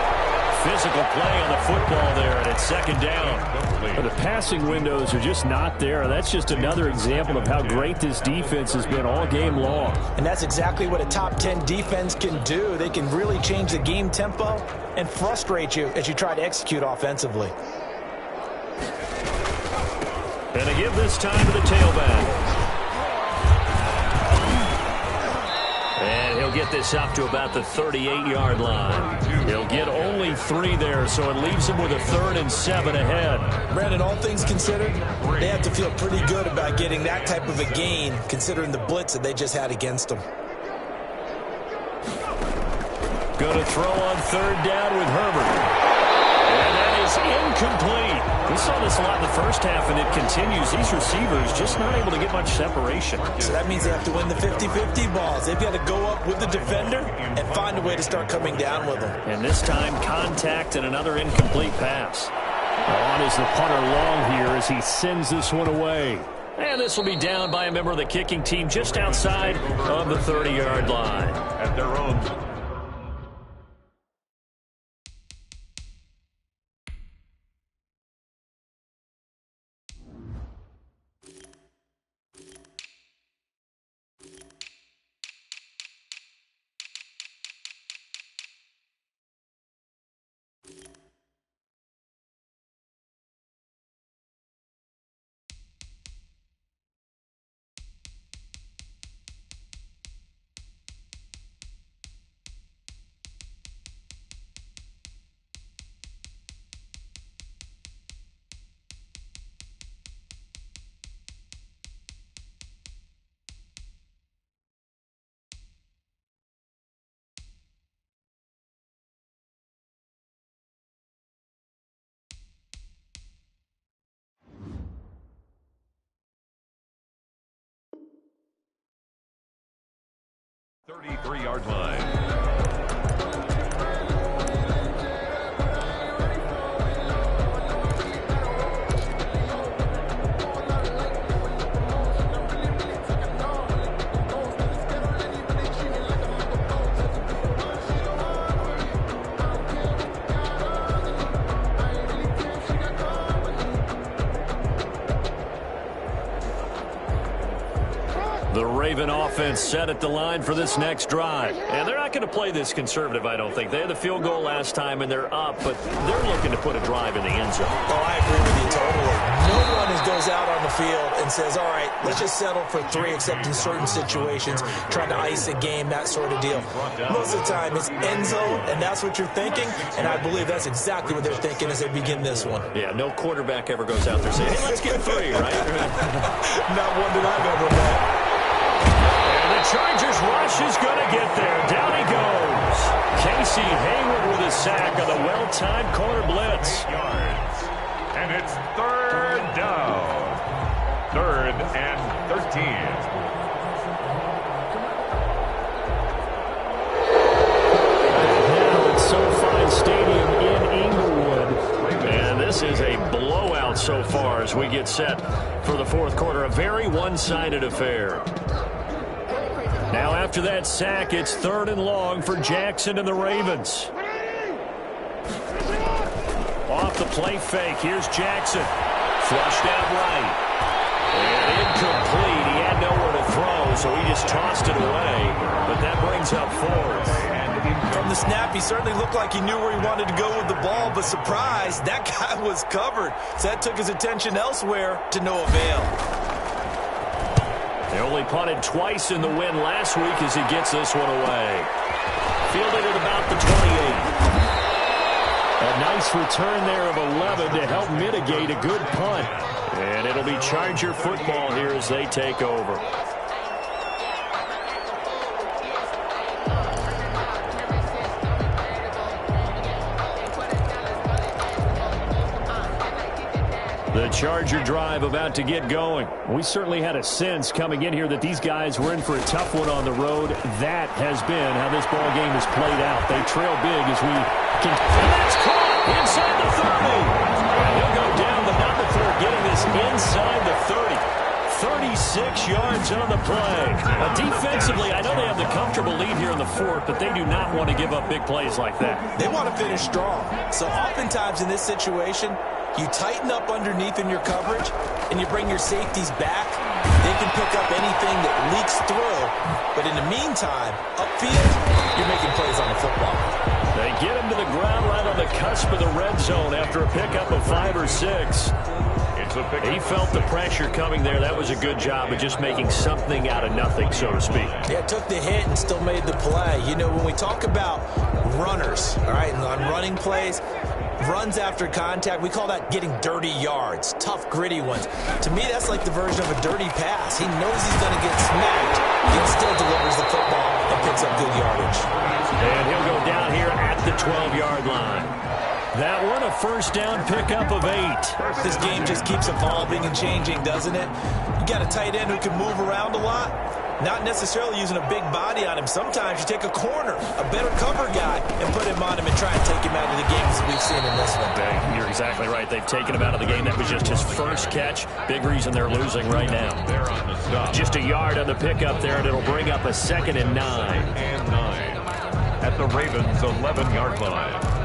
Physical play on the football there, and it's second down. The passing windows are just not there. That's just another example of how great this defense has been all game long. And that's exactly what a top 10 defense can do. They can really change the game tempo and frustrate you as you try to execute offensively. And they give this time to the tailback. And he'll get this up to about the 38-yard line. He'll get only 3 there, so it leaves him with a 3rd and 7 ahead. Brandon, all things considered, they have to feel pretty good about getting that type of a gain, considering the blitz that they just had against them. Going to throw on 3rd down with Herbert. And that is incomplete. We saw this a lot in the first half, and it continues. These receivers just not able to get much separation. So that means they have to win the 50-50 balls. They've got to go up with the defender and find a way to start coming down with them. And this time, contact and another incomplete pass. On is the punter long here as he sends this one away. And this will be down by a member of the kicking team just outside of the 30-yard line. At their own 33-yard line. The Raven offense set at the line for this next drive. And they're not going to play this conservative, I don't think. They had the field goal last time, and they're up, but they're looking to put a drive in the end zone. Oh, I agree with you totally. No one goes out on the field and says, all right, let's just settle for 3, except in certain situations, trying to ice a game, that sort of deal. Most of the time, it's end zone, and that's what you're thinking, and I believe that's exactly what they're thinking as they begin this one. Yeah, no quarterback ever goes out there saying, hey, let's get 3, right? Not one that I've ever met. The Chargers rush is going to get there. Down he goes. Casey Hayward with a sack on the well-timed corner blitz. Yards. And it's 3rd down. 3rd and 13. Now it's SoFi Stadium in Inglewood. And this is a blowout so far as we get set for the 4th quarter. A very one-sided affair. Now after that sack, it's 3rd and long for Jackson and the Ravens. Off the play fake, here's Jackson. Flushed out right. And incomplete. He had nowhere to throw, so he just tossed it away. But that brings up 4th. From the snap, he certainly looked like he knew where he wanted to go with the ball, but surprise, that guy was covered. So that took his attention elsewhere to no avail. They only punted twice in the win last week as he gets this one away. Fielded at about the 28. A nice return there of 11 to help mitigate a good punt. And it'll be Charger football here as they take over. The Charger drive about to get going. We certainly had a sense coming in here that these guys were in for a tough one on the road. That has been how this ball game has played out. They trail big as we can. And that's caught inside the 30. And he'll go down, but not before getting this inside the 30. 36 yards on the play. Defensively, I know they have the comfortable lead here in the 4th, but they do not want to give up big plays like that. They want to finish strong. So oftentimes in this situation, you tighten up underneath in your coverage, and you bring your safeties back. They can pick up anything that leaks through. But in the meantime, upfield, you're making plays on the football. They get him to the ground right on the cusp of the red zone after a pickup of 5 or 6. He felt the pressure coming there. That was a good job of just making something out of nothing, so to speak. Yeah, took the hit and still made the play. You know, when we talk about runners, all right, and on running plays, runs after contact, we call that getting dirty yards, tough, gritty ones. To me, that's like the version of a dirty pass. He knows he's going to get smacked, yet still delivers the football and picks up good yardage. And he'll go down here at the 12-yard line. That one, a first down pickup of 8. This game just keeps evolving and changing, doesn't it? You got a tight end who can move around a lot, not necessarily using a big body on him. Sometimes you take a corner, a better cover guy, and put him on him and try and take him out of the game as we've seen in this one. You're exactly right. They've taken him out of the game. That was just his first catch. Big reason they're losing right now. They're on the stop. Just a yard on the pickup there, and it'll bring up a 2nd and 9. And 9 at the Ravens' 11-yard line.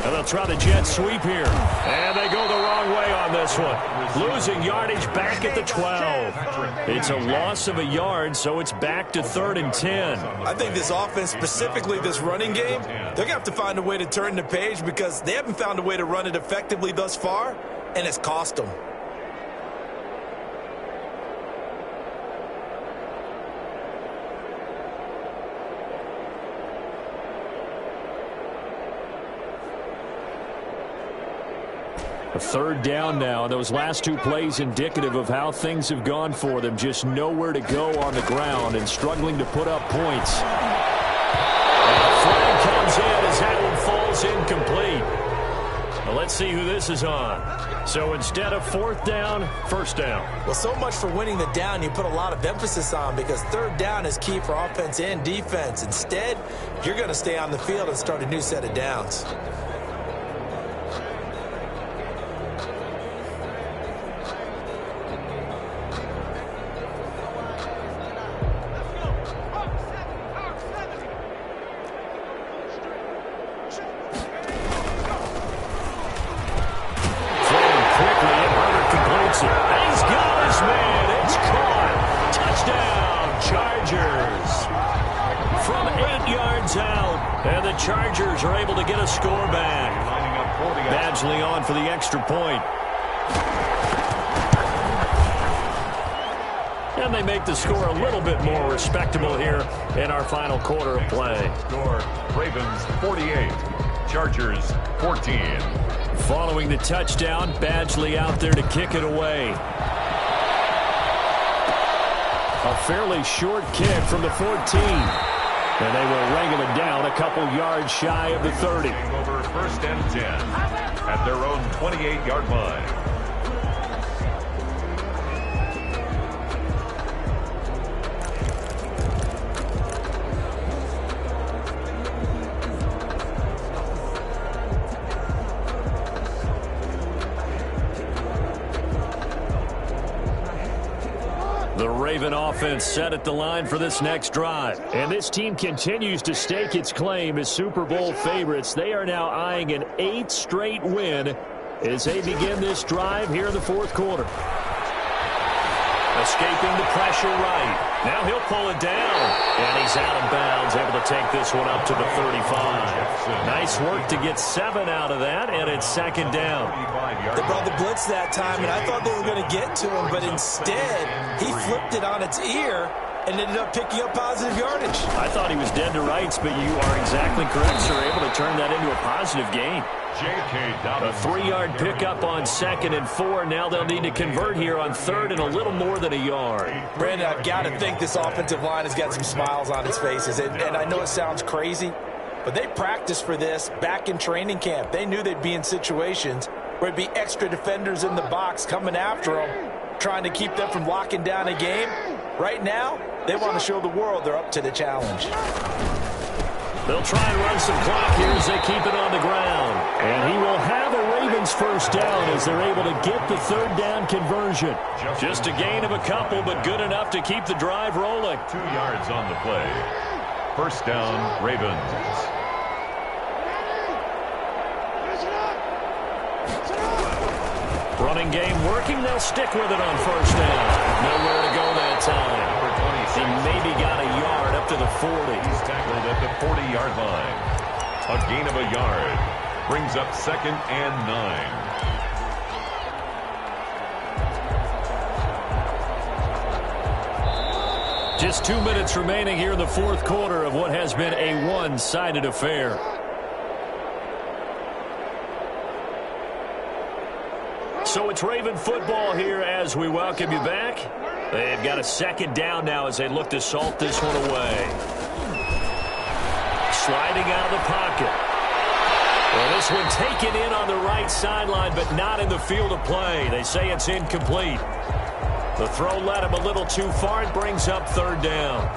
And they'll try the jet sweep here. And they go the wrong way on this one. Losing yardage back at the 12. It's a loss of a yard, so it's back to 3rd and 10. I think this offense, specifically this running game, they're going to have to find a way to turn the page because they haven't found a way to run it effectively thus far, and it's cost them. A 3rd down now. Those last 2 plays indicative of how things have gone for them. Just nowhere to go on the ground and struggling to put up points. And the flag comes in as that one falls incomplete. Well, let's see who this is on. So instead of 4th down, 1st down. Well, so much for winning the down you put a lot of emphasis on because 3rd down is key for offense and defense. Instead, you're going to stay on the field and start a new set of downs. Chargers are able to get a score back. Badgley on for the extra point. And they make the score a little bit more respectable here in our final quarter of play. Score, Ravens 48, Chargers 14. Following the touchdown, Badgley out there to kick it away. A fairly short kick from the 14. And they will wrangle it down a couple yards shy of the 30. Over 1st and 10 at their own 28-yard line. The Raven offense set at the line for this next drive. And this team continues to stake its claim as Super Bowl favorites. They are now eyeing an 8th straight win as they begin this drive here in the 4th quarter. Escaping the pressure right. Now he'll pull it down. And he's out of bounds, able to take this one up to the 35. Nice work to get 7 out of that, and it's 2nd down. They brought the blitz that time, and I thought they were going to get to him, but instead he flipped it on its ear and ended up picking up positive yardage. I thought he was dead to rights, but you are exactly correct, sir. Able to turn that into a positive gain. A 3-yard pickup on 2nd and 4. Now they'll need to convert here on 3rd and a little more than a yard. Brandon, I've got to think this offensive line has got some smiles on its faces. And I know it sounds crazy, but they practiced for this back in training camp. They knew they'd be in situations where it'd be extra defenders in the box coming after them, trying to keep them from locking down a game. Right now, they want to show the world they're up to the challenge. They'll try and run some clock here as they keep it on the ground. And he will have a Ravens first down as they're able to get the 3rd down conversion. Just a gain of a couple, but good enough to keep the drive rolling. 2 yards on the play. First down, Ravens. Running game working. They'll stick with it on first down. Nowhere to go that time. He maybe got a yard up to the 40. He's tackled at the 40-yard line. A gain of a yard. Brings up 2nd and 9. Just 2 minutes remaining here in the fourth quarter of what has been a one-sided affair. So it's Raven football here as we welcome you back. They've got a second down now as they look to salt this one away. Sliding out of the pocket. Well, this one taken in on the right sideline, but not in the field of play. They say it's incomplete. The throw led him a little too far. It brings up third down.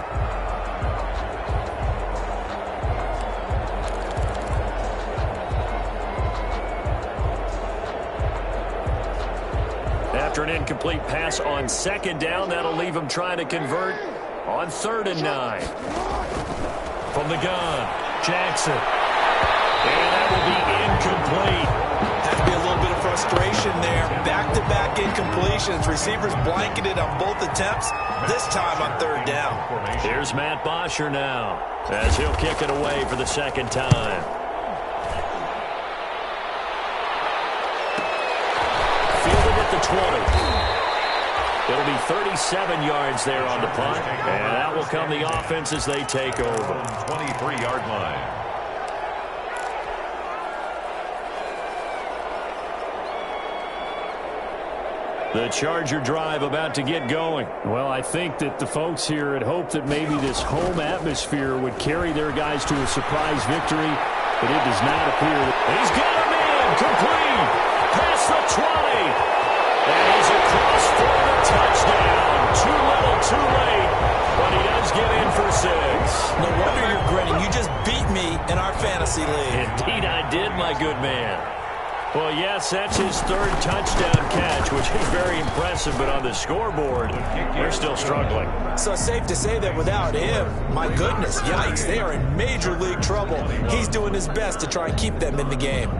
After an incomplete pass on second down, that'll leave him trying to convert on 3rd and 9. From the gun, Jackson. And that will be incomplete. Had to be a little bit of frustration there. Back-to-back incompletions. Receivers blanketed on both attempts, this time on 3rd down. Here's Matt Bosher now as he'll kick it away for the second time. Fielded at the 20. It'll be 37 yards there on the punt, and that will come the offense as they take over. 23-yard line. The Charger drive about to get going. Well, I think that the folks here had hoped that maybe this home atmosphere would carry their guys to a surprise victory, but it does not appear. He's got him in, complete, past the 20. And he's across for the touchdown. Too little, too late, but he does get in for 6. No wonder you're grinning. You just beat me in our fantasy league. Indeed I did, my good man. Well, yes, that's his 3rd touchdown catch, which is very impressive, but on the scoreboard, they're still struggling. So it's safe to say that without him, my goodness, yikes, they are in major league trouble. He's doing his best to try and keep them in the game.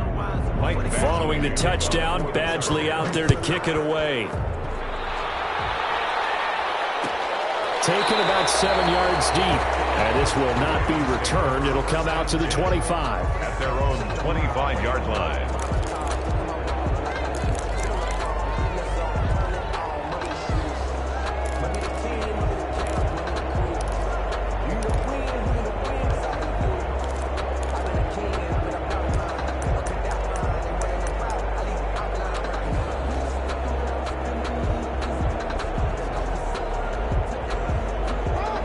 Following the touchdown, Badgley out there to kick it away. Taken about 7 yards deep, and this will not be returned. It'll come out to the 25. At their own 25-yard line.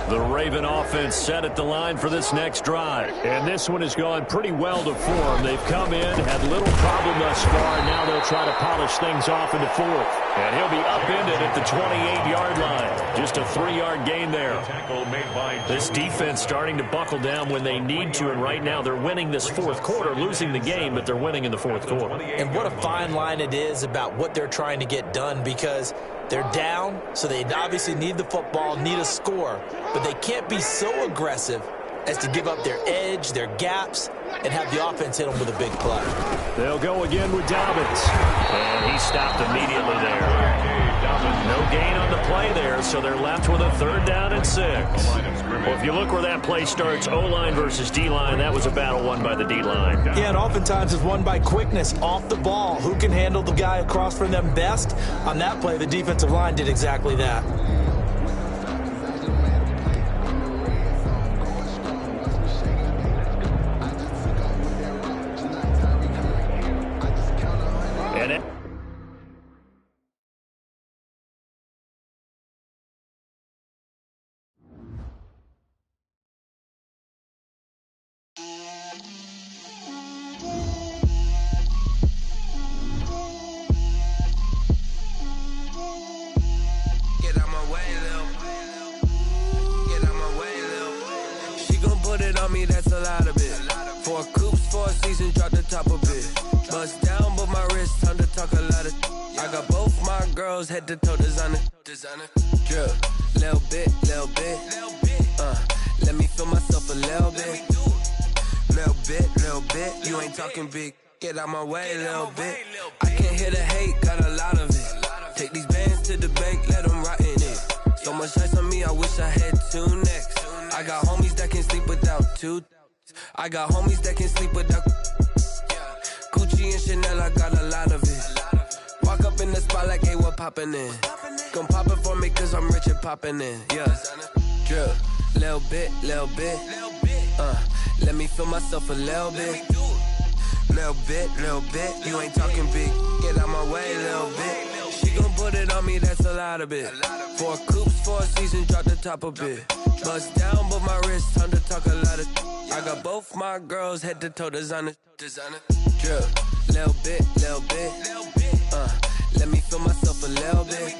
The Raven offense set at the line for this next drive. And this one has gone pretty well to form. They've come in, had little problem thus far, and now they'll try to polish things off in the 4th. And he'll be upended at the 28-yard line. Just a 3-yard gain there. This defense starting to buckle down when they need to, and right now they're winning this 4th quarter, losing the game, but they're winning in the 4th quarter. And what a fine line it is about what they're trying to get done, because they're down, so they obviously need the football, need a score, but they can't be so aggressive as to give up their edge, their gaps, and have the offense hit them with a big play. They'll go again with Dobbins, and he stopped immediately there. No gain on the play there, so they're left with a 3rd down and 6. Well, if you look where that play starts, O-line versus D-line, that was a battle won by the D-line. Yeah, and oftentimes it's won by quickness off the ball. Who can handle the guy across from them best? On that play, the defensive line did exactly that. That's a lot of it. 4 coops, 4 seasons, drop the top of it. Bust down, but my wrist, time to talk a lot of. I got both my girls head to toe designer. Drip, little bit. Let me feel myself a little bit. Little bit. You ain't talking big. get out my way, little bit. I can't hear the hate, got a lot of it. Take these bands to the bank, let them rot in it. So much ice on me, I wish I had two necks. I got homies that can sleep without two. I got homies that can sleep without Gucci and Chanel, I got a lot of it. Walk up in the spot like, hey, what poppin' in? Gon' pop it for me cause I'm rich and poppin' in, yeah. Drip, little bit, let me feel myself a little bit. Little bit, you ain't talking big. Get out my way, little bit. She gon' put it on me, that's a lot of it. 4 coops, 4 seasons, drop the top a bit. Bust down, but my wrist, time to talk a lot of. I got both my girls, head to toe, designer. Drip, little bit, let me feel myself a little bit.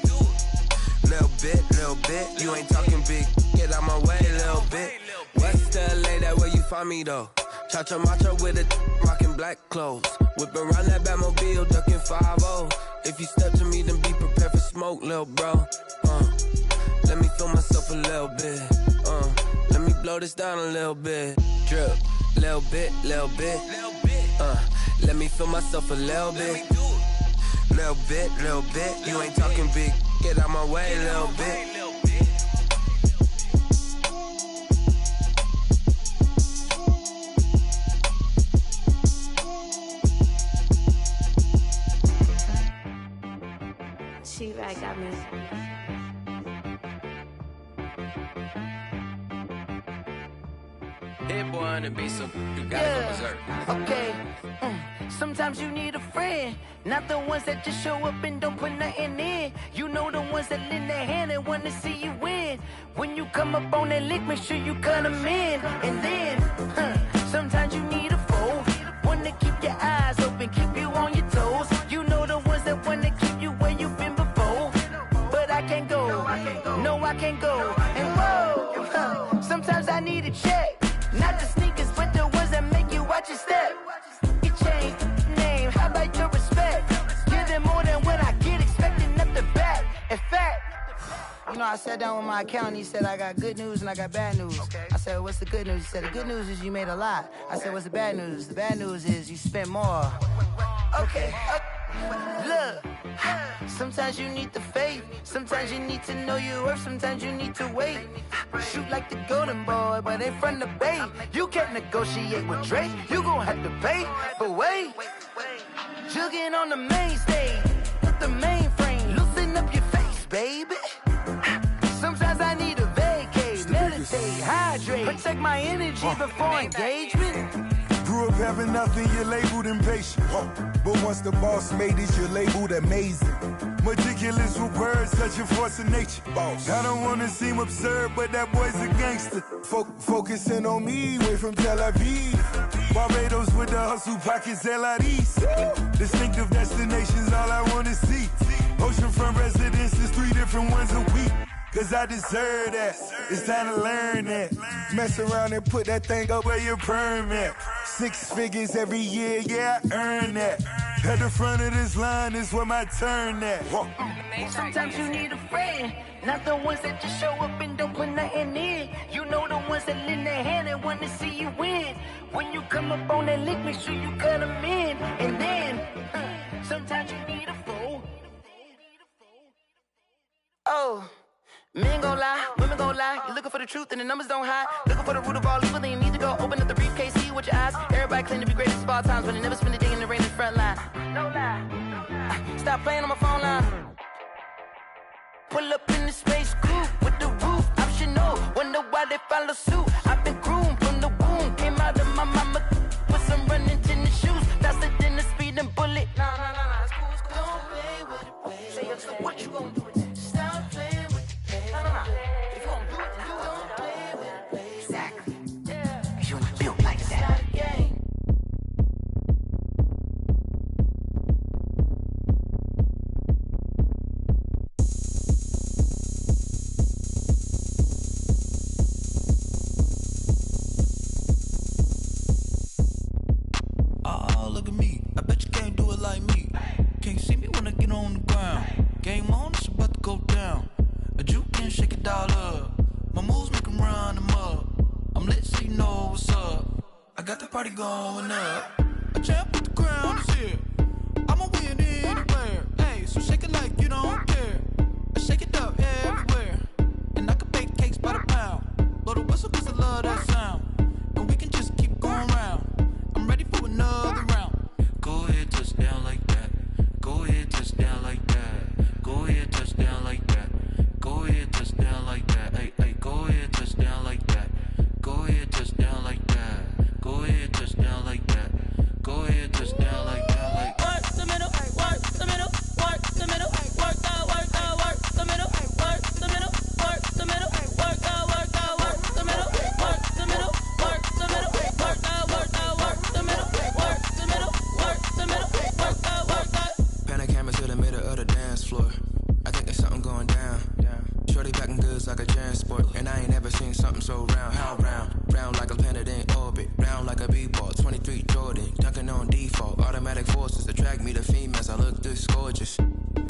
Little bit, you ain't talking big. Get out my way, little bit. West LA, that where you find me though. Cha-cha macha with a rockin' black clothes. Whip around that Batmobile, ducking 5-0. If you step to me, then be prepared for smoke, little bro. Let me feel myself a little bit. Let me blow this down a little bit. Drip, little bit. Let me feel myself a little bit. Little bit, you ain't talking big. Get out my way, little bit. She-Rag got me. Hit boy on the beat, so you gotta go berserk. Okay. Sometimes you need a friend, not the ones that just show up and don't put nothing in. You know the ones that lend their hand and wanna see you win. When you come up on that lick, make sure you cut them in. And then, sometimes you need a foe, one to keep your eyes open, keep you on your toes. You know the ones that wanna keep you where you've been before. But I can't go, no I can't go. And whoa, sometimes I need a check. Not the sneakers, but the ones that make you watch your step. You change name, how about your respect? Give them more than what I get, expecting up the back. In fact, you know, I sat down with my accountant, he said, I got good news and I got bad news. Okay. I said, what's the good news? He said, the good news is you made a lot. I said, what's the bad news? The bad news is you spent more. Okay. Look, sometimes you need the faith, sometimes you need to know your worth, sometimes you need to wait. Shoot like the golden boy, but ain't from the bay. You can't negotiate with Drake, you gon' have to pay. But wait, jugging on the main stage, with the mainframe, loosen up your face, baby. Sometimes I need a vacate, meditate, hydrate, protect my energy before engagement. Grew up having nothing, you're labeled impatient. But once the boss made it, you're labeled amazing. Meticulous with words, such a force of nature. I don't wanna seem absurd, but that boy's a gangster. Focusing on me, way from Tel Aviv. Barbados with the hustle pockets, LIDs. Distinctive destinations, all I wanna see. Oceanfront residences, 3 different ones a week. Cause I deserve that, it's time to learn that. Mess around and put that thing up where your permit. 6 figures every year, yeah, I earn that. At the front of this line is where my turn at. Sometimes you need a friend, not the ones that just show up and don't put nothing in. You know the ones that lend their hand and want to see you win. When you come up on that lick, make sure you cut them in. And then, sometimes you need a foe. Oh. Men gon' lie, women gon' lie. You're looking for the truth and the numbers don't hide. Looking for the root of all evil, then you need to go open up the briefcase, see with your eyes. Everybody claim to be great at all times, but they never spend a day in the rain in the front line. No lie. Stop playing on my phone line. Pull up in the space coupe with the roof optional. Wonder why they follow suit. I've been groomed from the womb. Came out of my mama with some running tennis shoes. Faster than the speeding bullet. Nah, it's cool, it's cool. Don't play with it, baby. Say so what you gon' do? Stop playing. If you gon' do it, then you don't play with it, baby. Exactly. Yeah. Cause you ain't built like that. Oh, look at me. I bet you can't do it like me. Can't see me when I get on the ground. Game on, it's about to go down. A juke and shake it all up. My moves make them run them up. I'm lit so you know what's up. I got the party going up. A champ with the crown. attract me to females, I look this gorgeous.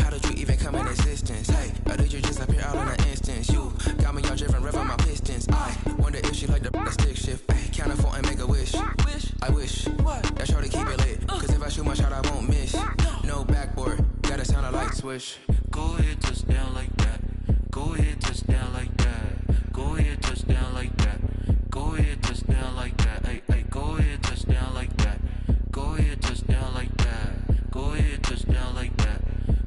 How did you even come in existence? Hey, or did you just appear out in an instance? You got me all driven, revving my pistons. I wonder if she like the stick shift. Hey, count it 4 and make a wish. I wish that shorty keep it lit. Cause if I shoot my shot, I won't miss. No backboard, gotta sound a light switch. Go ahead, touch down like that. Go ahead, touch down like that. Go ahead, touch down like that. Go ahead, touch down like that. Hey, hey, go ahead, touch down like that. Go ahead, touch down like that. Go ahead, touch down like that.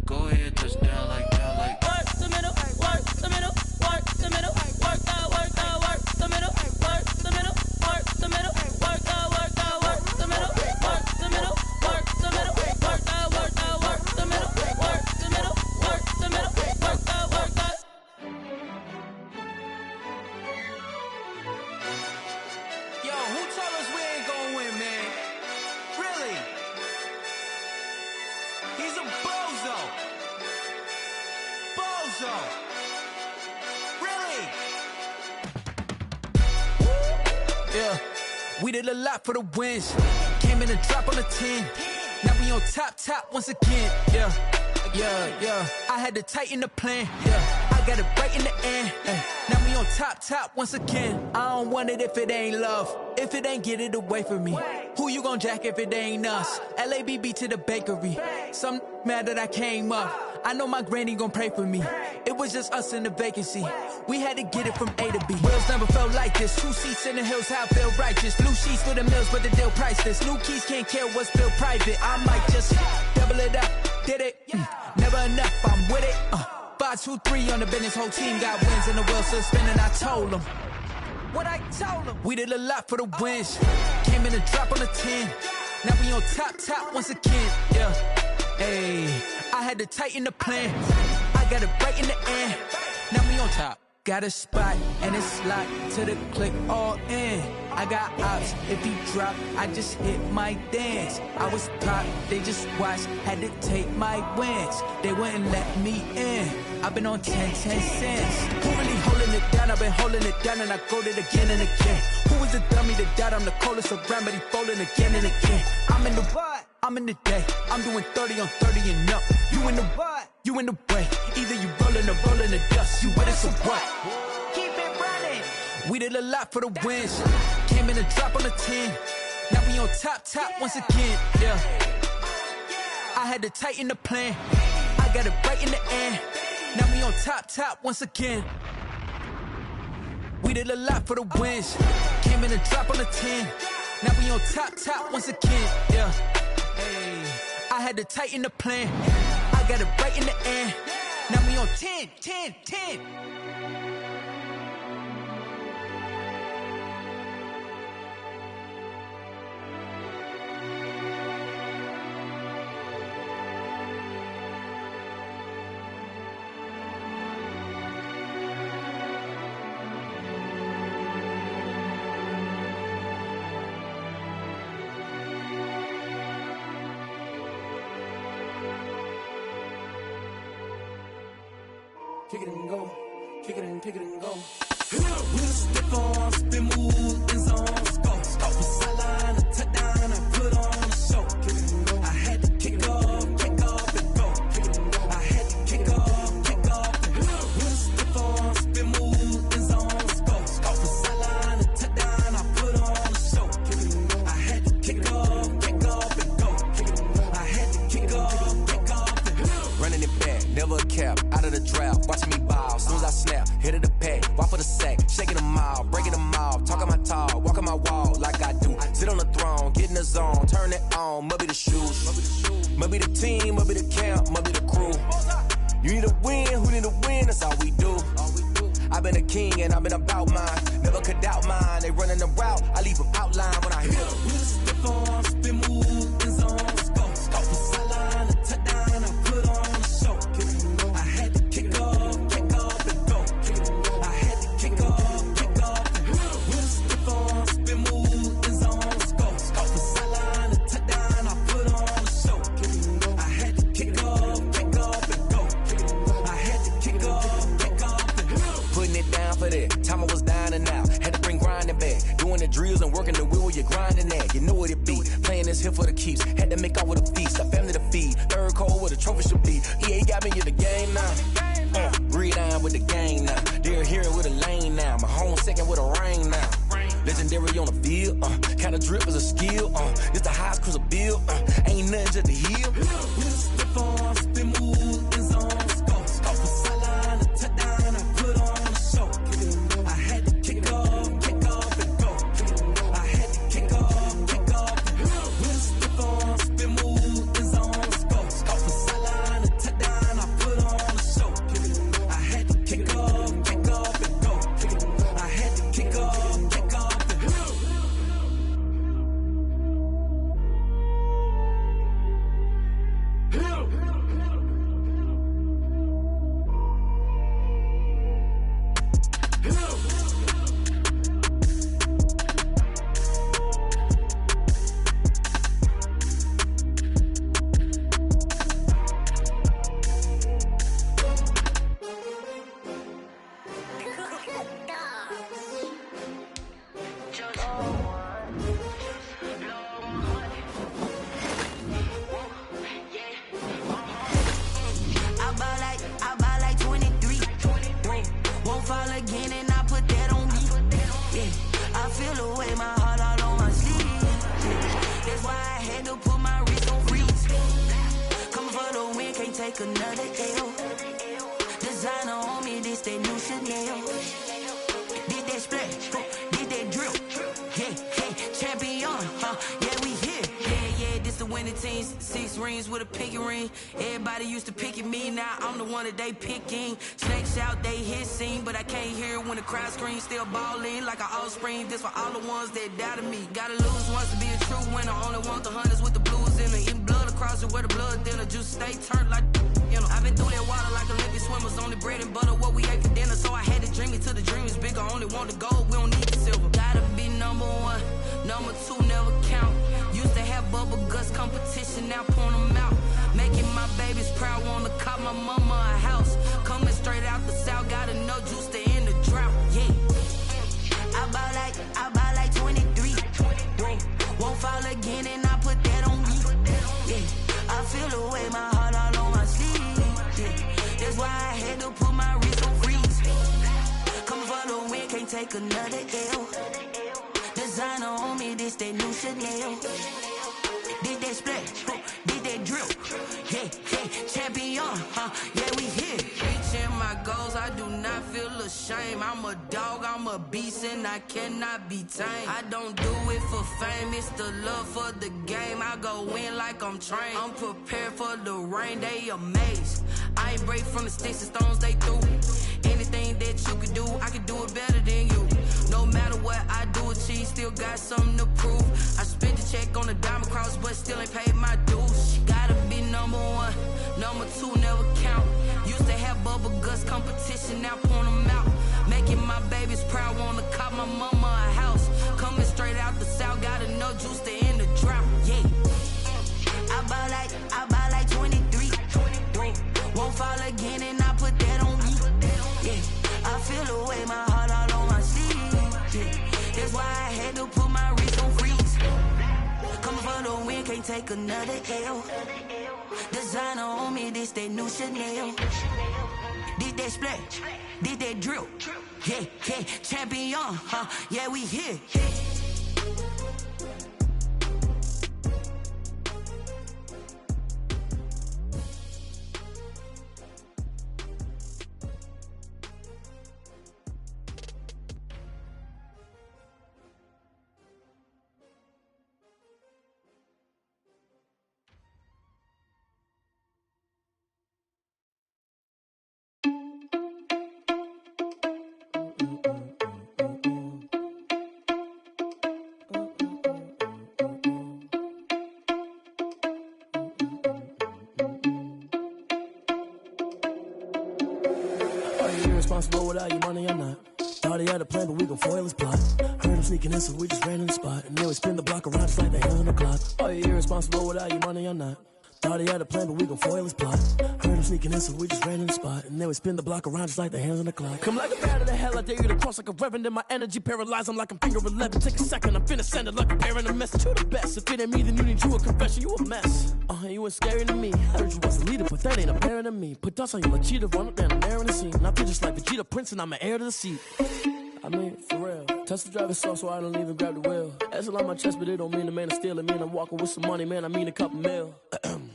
Go ahead, touch down like that. Like work the middle, work the middle, work the middle, work out, work out, work the middle, work the middle, work the middle, work out, work out, work the middle, work the middle, work the middle, work out, work out, work the middle, work the middle, work the middle, work out, work out. Yo, who told us we ain't gonna win, man? Really? He's a bozo. Bozo. Really? Yeah, we did a lot for the wins. Came in and drop on the 10. Now we on top once again. Yeah. I had to tighten the plan. Yeah, I got it right in the end. Now we on top once again. I don't want it if it ain't love. If it ain't, get it away from me. Who you gon' jack if it ain't us? LABB to the bakery. Some mad that I came up. I know my granny gon' pray for me. It was just us in the vacancy. We had to get it from A to B. Wheels never felt like this. 2 seats in the hills, how I feel righteous. Blue sheets for the mills, but the deal priceless. New keys can't care what's still private. I might just double it up. Did it? Never enough, I'm with it. 5, 2, 3 on the business. Whole team got wins and the wheels still spinning. I told them what I told them. We did a lot for the wins. Came in and drop on the 10. Now we on top once again. Yeah. Hey, I had to tighten the plan. I got it right in the end. Now we on top. Got a spot and it's locked to the click all in. I got ops, if he drop, I just hit my dance. I was top, they just watched, had to take my wins. They wouldn't let me in. I've been on 10 cents. Who really holding it down? I've been holding it down and I go it again and again. Who was the dummy that doubt I'm the coldest around, but he folding again and again. I'm in the what? I'm in the day. I'm doing 30 on 30 and up. You in the what? You in the way. Either you rolling or rolling the dust. You with us or what? Keep it running. We did a lot for the wins. Came in and drop on the 10. Now we on top once again. Yeah. I had to tighten the plan. I got it right in the end. Now we on top once again. We did a lot for the wins. Came in and drop on the 10. Now we on top once again. Yeah. Hey, I had to tighten the plan. I got it right in the end. Now we on 10. Kick it and go, kick it and go. With a stiff on, spin move, in zone, scope. Off the sideline, a touchdown, I put on a show. Kick it and go. I had to kick off and go. Kick it and go. I had to kick off and go. With a stiff on, spin move, in zone, scope. Off the sideline, a touchdown, I put on a show. Kick it and go. I had to kick off and go. Kick it and go. I had to kick off and go. Running it back, never a cap, out of the drought. Watching me ball, soon as I snap, hit of the pack, walk for the sack, shaking them all, breaking them off, talking my talk, walking my wall like I do. Sit on the throne, get in the zone, turn it on, must be the shoes, must be the team, must be the camp, must be the crew. You need a win, who need a win, that's all we do. I've been a king and I've been about mine, never could doubt mine. They running the route, I leave them outline when I hit them. With a stiff on, spin move, in zone, scope. Off the sideline, a touchdown, I put on a show. I had to kick off and go. I had to kick off and go. With a stiff on, spin move, in zone, scope. Off the sideline, a touchdown, I put on a show. I had to kick off and go. I had to kick off and go. Putting it down for that, time I was dying and out. Had to bring grinding back, doing the drills and working the wheel where you're grinding at. You know what it be, playing this here keeps. Had to make out with a feast, a family to feed. Third cold where the trophy should be. EA got me in the game now. Breathe down with the gang now. They're here with a lane now. My home second with a rain now. Legendary on the field, kinda drip is a skill, it's the highest cruiser bill, ain't nothing just to heal. With a stiff on, spin move, in zone, scope the sideline, a touchdown, I put on a show. I had to kick off and go. I had to kick off and go. With a stiff on, spin move, in zone, scope the sideline, a touchdown, I put on a show. I had to kick off and go. I had to kick off. They picking, snakes out, they hissing, but I can't hear when the crowd screams. Still balling like an offspring. This for all the ones that doubted me. Gotta lose once to be a true winner. Only want the hunters with the blues in it. Eating blood across it where the blood thinner. Juice stay turned like you know. I've been through that water like Olympic swimmers. Only bread and butter what we ate for dinner. So I had to dream it till the dream is bigger. Only want the gold, we don't need the silver. Gotta be number one, number two never count. Used to have bubble guts competition, now point them out. Making my babies proud, wanna cop my mama a house. Coming straight out the south, gotta know juice to end the drought, yeah. I buy like 23. Won't fall again and I put that on me, yeah. I feel the way, my heart all on my sleeve, yeah. That's why I had to put my wrist on freeze. Coming for the win, can't take another L. Designer on me, this that new Chanel. Did that splash, did that drill, yeah, champion, yeah, we here. Reaching my goals, I do not feel ashamed. I'm a dog, I'm a beast, and I cannot be tamed. I don't do it for fame, it's the love for the game. I go in like I'm trained. I'm prepared for the rain, they amazed. I ain't break from the sticks and stones they threw. Anything that you can do, I can do it better than you. No matter what I do, achieve, still got something to prove. I spent the check on the diamond cross, but still ain't paid my dues. Gotta be number one, number two never count. Used to have bubble guts competition, now point them out. Making my babies proud, wanna cop my mama a house. Coming straight out the south, gotta know juice to end the drought, yeah. I buy like 23. Won't fall again and I put that on me, yeah. I feel the way, my heart all on my sleeve, yeah. That's why I had to put my wrist on freeze. Coming for the win, can't take another L. Designer on me, this that new Chanel. Did that splash, did that drill, yeah, champion, yeah, we here. Responsible without your money or not. Thought he had a plan, but we gon' foil his plot. Heard him sneaking in, so we just ran in the spot. And then we spin the block around just like the hell in the clock. Are you irresponsible without your money or not? Thought he had a plan, but we gon' foil his plot. Heard him sneaking in, so we just ran in the spot. And then we spin the block around just like the hands on the clock. Come like a bat of the hell, I dare you to cross like a reverend. In my energy paralyzed, I'm like I'm finger 11. Take a second, I'm finna send it like a bearing a message to the best. If it ain't me, then you need you a confession, you a mess. You ain't scary to me. I heard you was a leader, but that ain't apparent to me. Put dust on you like cheetah, run up down the air in the scene. And I feel just like Vegeta Prince, and I'm an heir to the seat. I mean, for real. Touch the driver's soft, so I don't even grab the wheel. That's on my chest, but it don't mean the man is stealing. Mean I'm walking with some money, man, I mean a couple mil.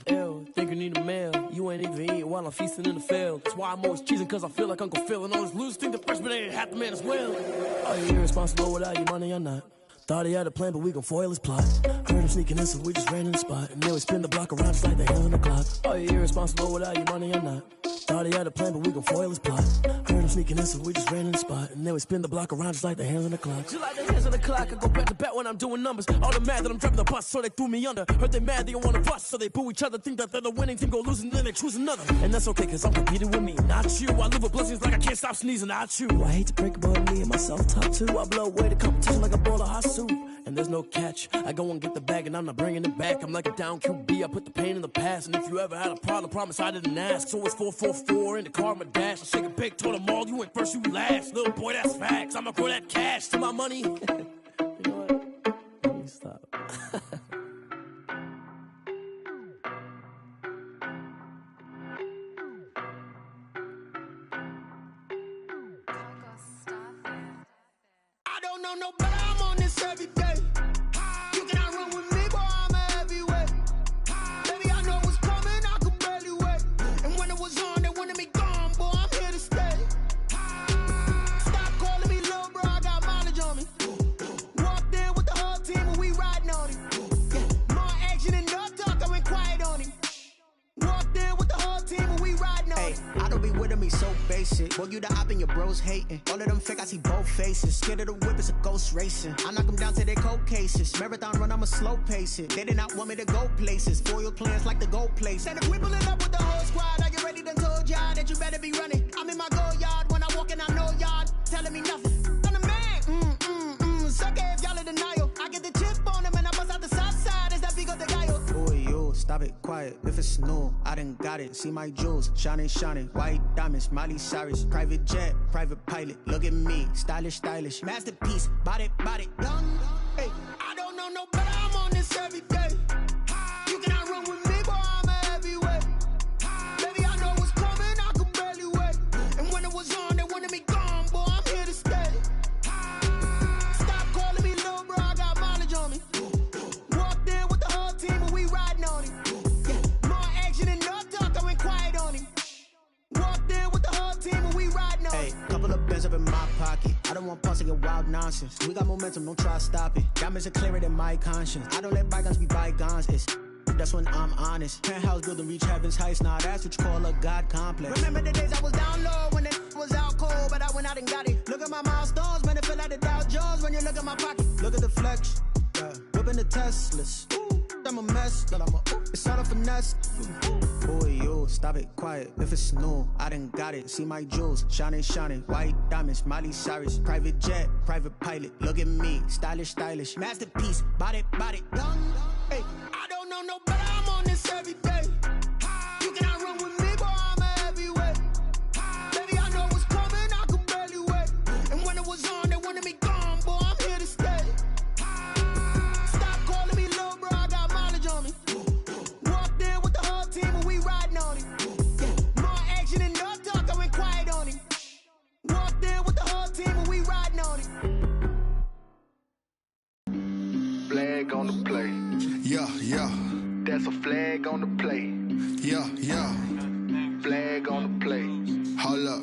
Ew, think you need a meal. You ain't even eating while I'm feasting in the field. That's why I'm always cheesing, cause I feel like Uncle Phil. And all this losers think the freshman ain't half the man as well. Are you irresponsible without your money or not? Thought he had a plan, but we gon' foil his plot. Heard him sneaking in, so we just ran in the spot. And then we spin the block around just like the hands on the clock. Are you irresponsible without your money or not? Thought he had a plan, but we gon' foil his plot. Heard him sneaking in, so we just ran in the spot. And then we spin the block around just like the hands on the clock. Just like the hands on the clock, I go back to back when I'm doing numbers. All the mad that I'm driving the bus, so they threw me under. Heard they mad, they don't wanna bust, so they boo each other. Think that they're the winning team, go losing, then they choose another. And that's okay, cause I'm competing with me, not you. I live with blessings like I can't stop sneezing, not you. I hate to break it, but me and myself talk too. I blow away the competition like a bowl of hot soup. And there's no catch. I go and get the bag and I'm not bringing it back. I'm like a down QB, I put the pain in the past. And if you ever had a problem, promise I didn't ask. So it's 444 in the car, my dash. I shake a big, told them all, you went first, you last. Little boy, that's facts. I'ma grow that cash to my money. You know what? Let me stop. I don't know no better, I'm on this every day. You cannot run with me, boy, I'm a heavyweight. Baby, I know what's coming, I could barely wait. And when it was on, they wanted me gone, boy, I'm here to stay. Stop calling me little bro, I got mileage on me. Walked in with the whole team and we riding on him. Yeah, more action and no talk, I went quiet on him. Walked in with the whole team and we riding on him. I don't be with me so basic. Boy, you the op and your bros hating. All of them fake, I see both faces. Scared of the whip, it's a ghost racing. I knock them down to their cold cases. Marathon run, I'ma slow pace it. They did not want me to go places. Foil plans like the go place. And if we pulling up with the whole squad, I get ready, done told y'all that you better be running. I'm in my go yard when I walk in, I know y'all telling me nothing. I'm the man, suck it if y'all in denial. I get the chip on them and I bust out the south side. Is that Vigo de Gallo? Boy, yo, stop it, quiet. If it's new, I done got it. See my jewels, shining, shining. White diamonds, Miley Cyrus. Private jet, private pilot. Look at me, stylish, stylish. Masterpiece, body, done. Hey, I don't know no better, I'm on this every day. You cannot run with me, boy, I'm a heavyweight. Baby, I know what's coming, I could barely wait. And when it was on, they wanted me gone, boy, I'm here to stay. Stop calling me little bro, I got mileage on me. Walked in with the whole team and we riding on him. Yeah, more action and no talk, I went quiet on him. Walked in with the whole team and we riding on him. Hey, couple of bands up in my pocket. I don't want pause to get wild nonsense. We got momentum, don't try to stop it. Diamonds are clearer than my conscience. I don't let bygones be bygones. It's that's when I'm honest. Penthouse building reach heaven's heights. Nah, that's what you call a God complex. Remember the days I was down low when it was out cold, but I went out and got it. Look at my milestones, man, it feel like the Dow Jones when you look at my pocket. Look at the flex, yeah. Whipping the Teslas. I'm a mess, but it's all a finesse. Boy, yo, stop it, quiet. If it's new, I done got it. See my jewels, shining, shining. White diamonds, Miley Cyrus. Private jet, private pilot. Look at me, stylish, stylish. Masterpiece, body, done. Hey, I don't know no better, I'm on this every day. You cannot run with me, boy, I'm a heavyweight. Baby, I know what's coming, I could barely wait. And when it was on, they wanted me gone, boy, I'm here to stay. Stop calling me little bro, I got mileage on me. Walked in with the whole team and we riding on him. Yeah, more action and no talk, I went quiet on him. Walked in with the whole team and we riding on him. Flag on the play. Yeah, yeah. That's a flag on the play. Yeah, yeah. Flag on the play. Hold up.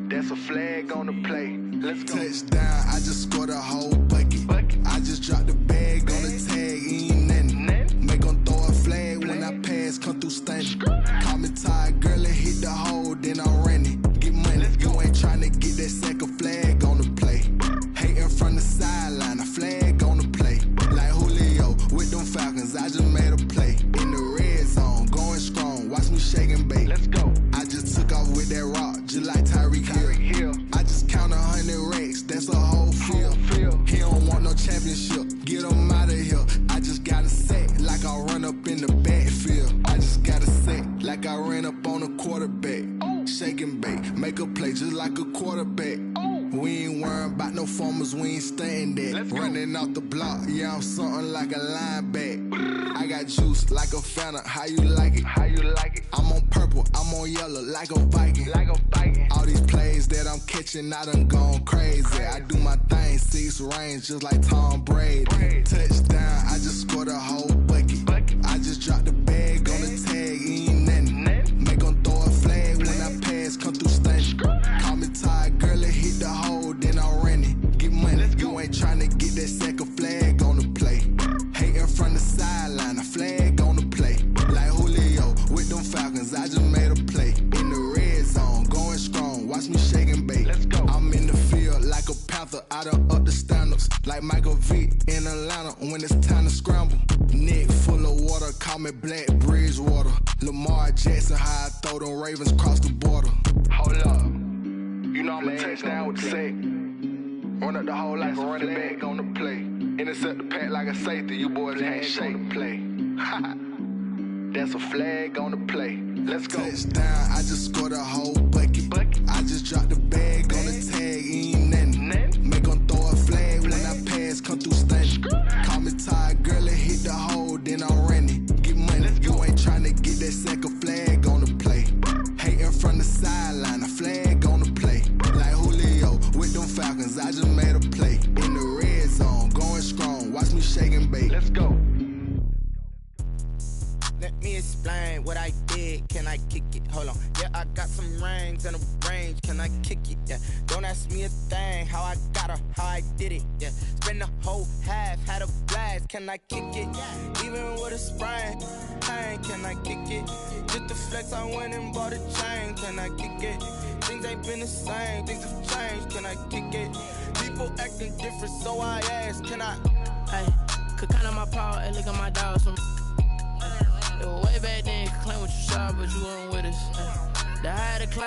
That's a flag on the play. Let's go. Touchdown, I just scored a whole bucket. I just dropped the bag on the tag, ain't nothing. Make them throw a flag when I pass, come through stunning. Call me tired, girl, and hit the hole, then I'm running. Get money, you ain't trying to get that second flag on the play. Hating from the sideline, a flag on the play. Like Julio with them Falcons, I just made a play. In the red zone, going strong, watch me shake and bake. Let's go. I just took off with that rock, just like Tyreek Hill. I just count 100 racks, that's a whole field. He don't want no championship, get him out of here. I just got a sack like I run up in the backfield. I just like a quarterback. We ain't worrying about no formers, we ain't staying that. Running off the block, yeah, I'm something like a linebacker. I got juice like a Fanta, how you like it? How you like it? I'm on purple, I'm on yellow, like a Viking. Like a Viking. All these plays that I'm catching, I done gone crazy. I do my thing, 6 range, just like Tom Brady. Touchdown, I just scored a whole bucket. I just dropped the bag on the tag, ain't nothing. Make 'em throw a flag when I pass, come through stunning. Call me tired, girl, it hit the hole, then I ran it. Get money, you ain't tryna get that second flag on the play. Hating from the sideline, a flag on the play. Like Julio with them Falcons, I just made a play. In the red zone, going strong, watch me shake and bake. I'm in the field like a panther, I done up the standards. Like Michael Vick in Atlanta when it's time to scramble. Neck full of water, call me Black Bridgewater. Lamar Jackson, how I throw them Ravens cross the border. Hold up, you know I'm a touchdown with the sack. Run up the whole like a running back on the play. Intercept the pack like a safety, you boys can't shake the play. That's a flag on the play. Let's go. Touchdown, I just scored a whole bucket. I just dropped the bag on the tag, ain't nothing. Make 'em throw a flag when I pass, come through stunning. Call me tired, girl, it hit the hole, then I ran it. Get money, you ain't tryna get that second flag on the play. Hating from the sideline, a flag on the play. Like Julio with them Falcons, I just made a play. In the red zone, going strong, watch me shake and bake. Let's go. Let me explain what I did. Can I kick it? Hold on. Yeah, I got some rings and a range. Can I kick it? Yeah. Don't ask me a thing. How I got her, how I did it. Yeah. Spend the whole half, had a blast. Can I kick it? Even with a sprain. Pain, can I kick it? Just the flex, I went and bought a chain. Can I kick it? Things ain't been the same. Things have changed. Can I kick it? People acting different, so I ask. Can I? Hey, could count on my power. Hey, look at my dogs. It was way back then, could claim what you saw, but you weren't with us. The higher the climb.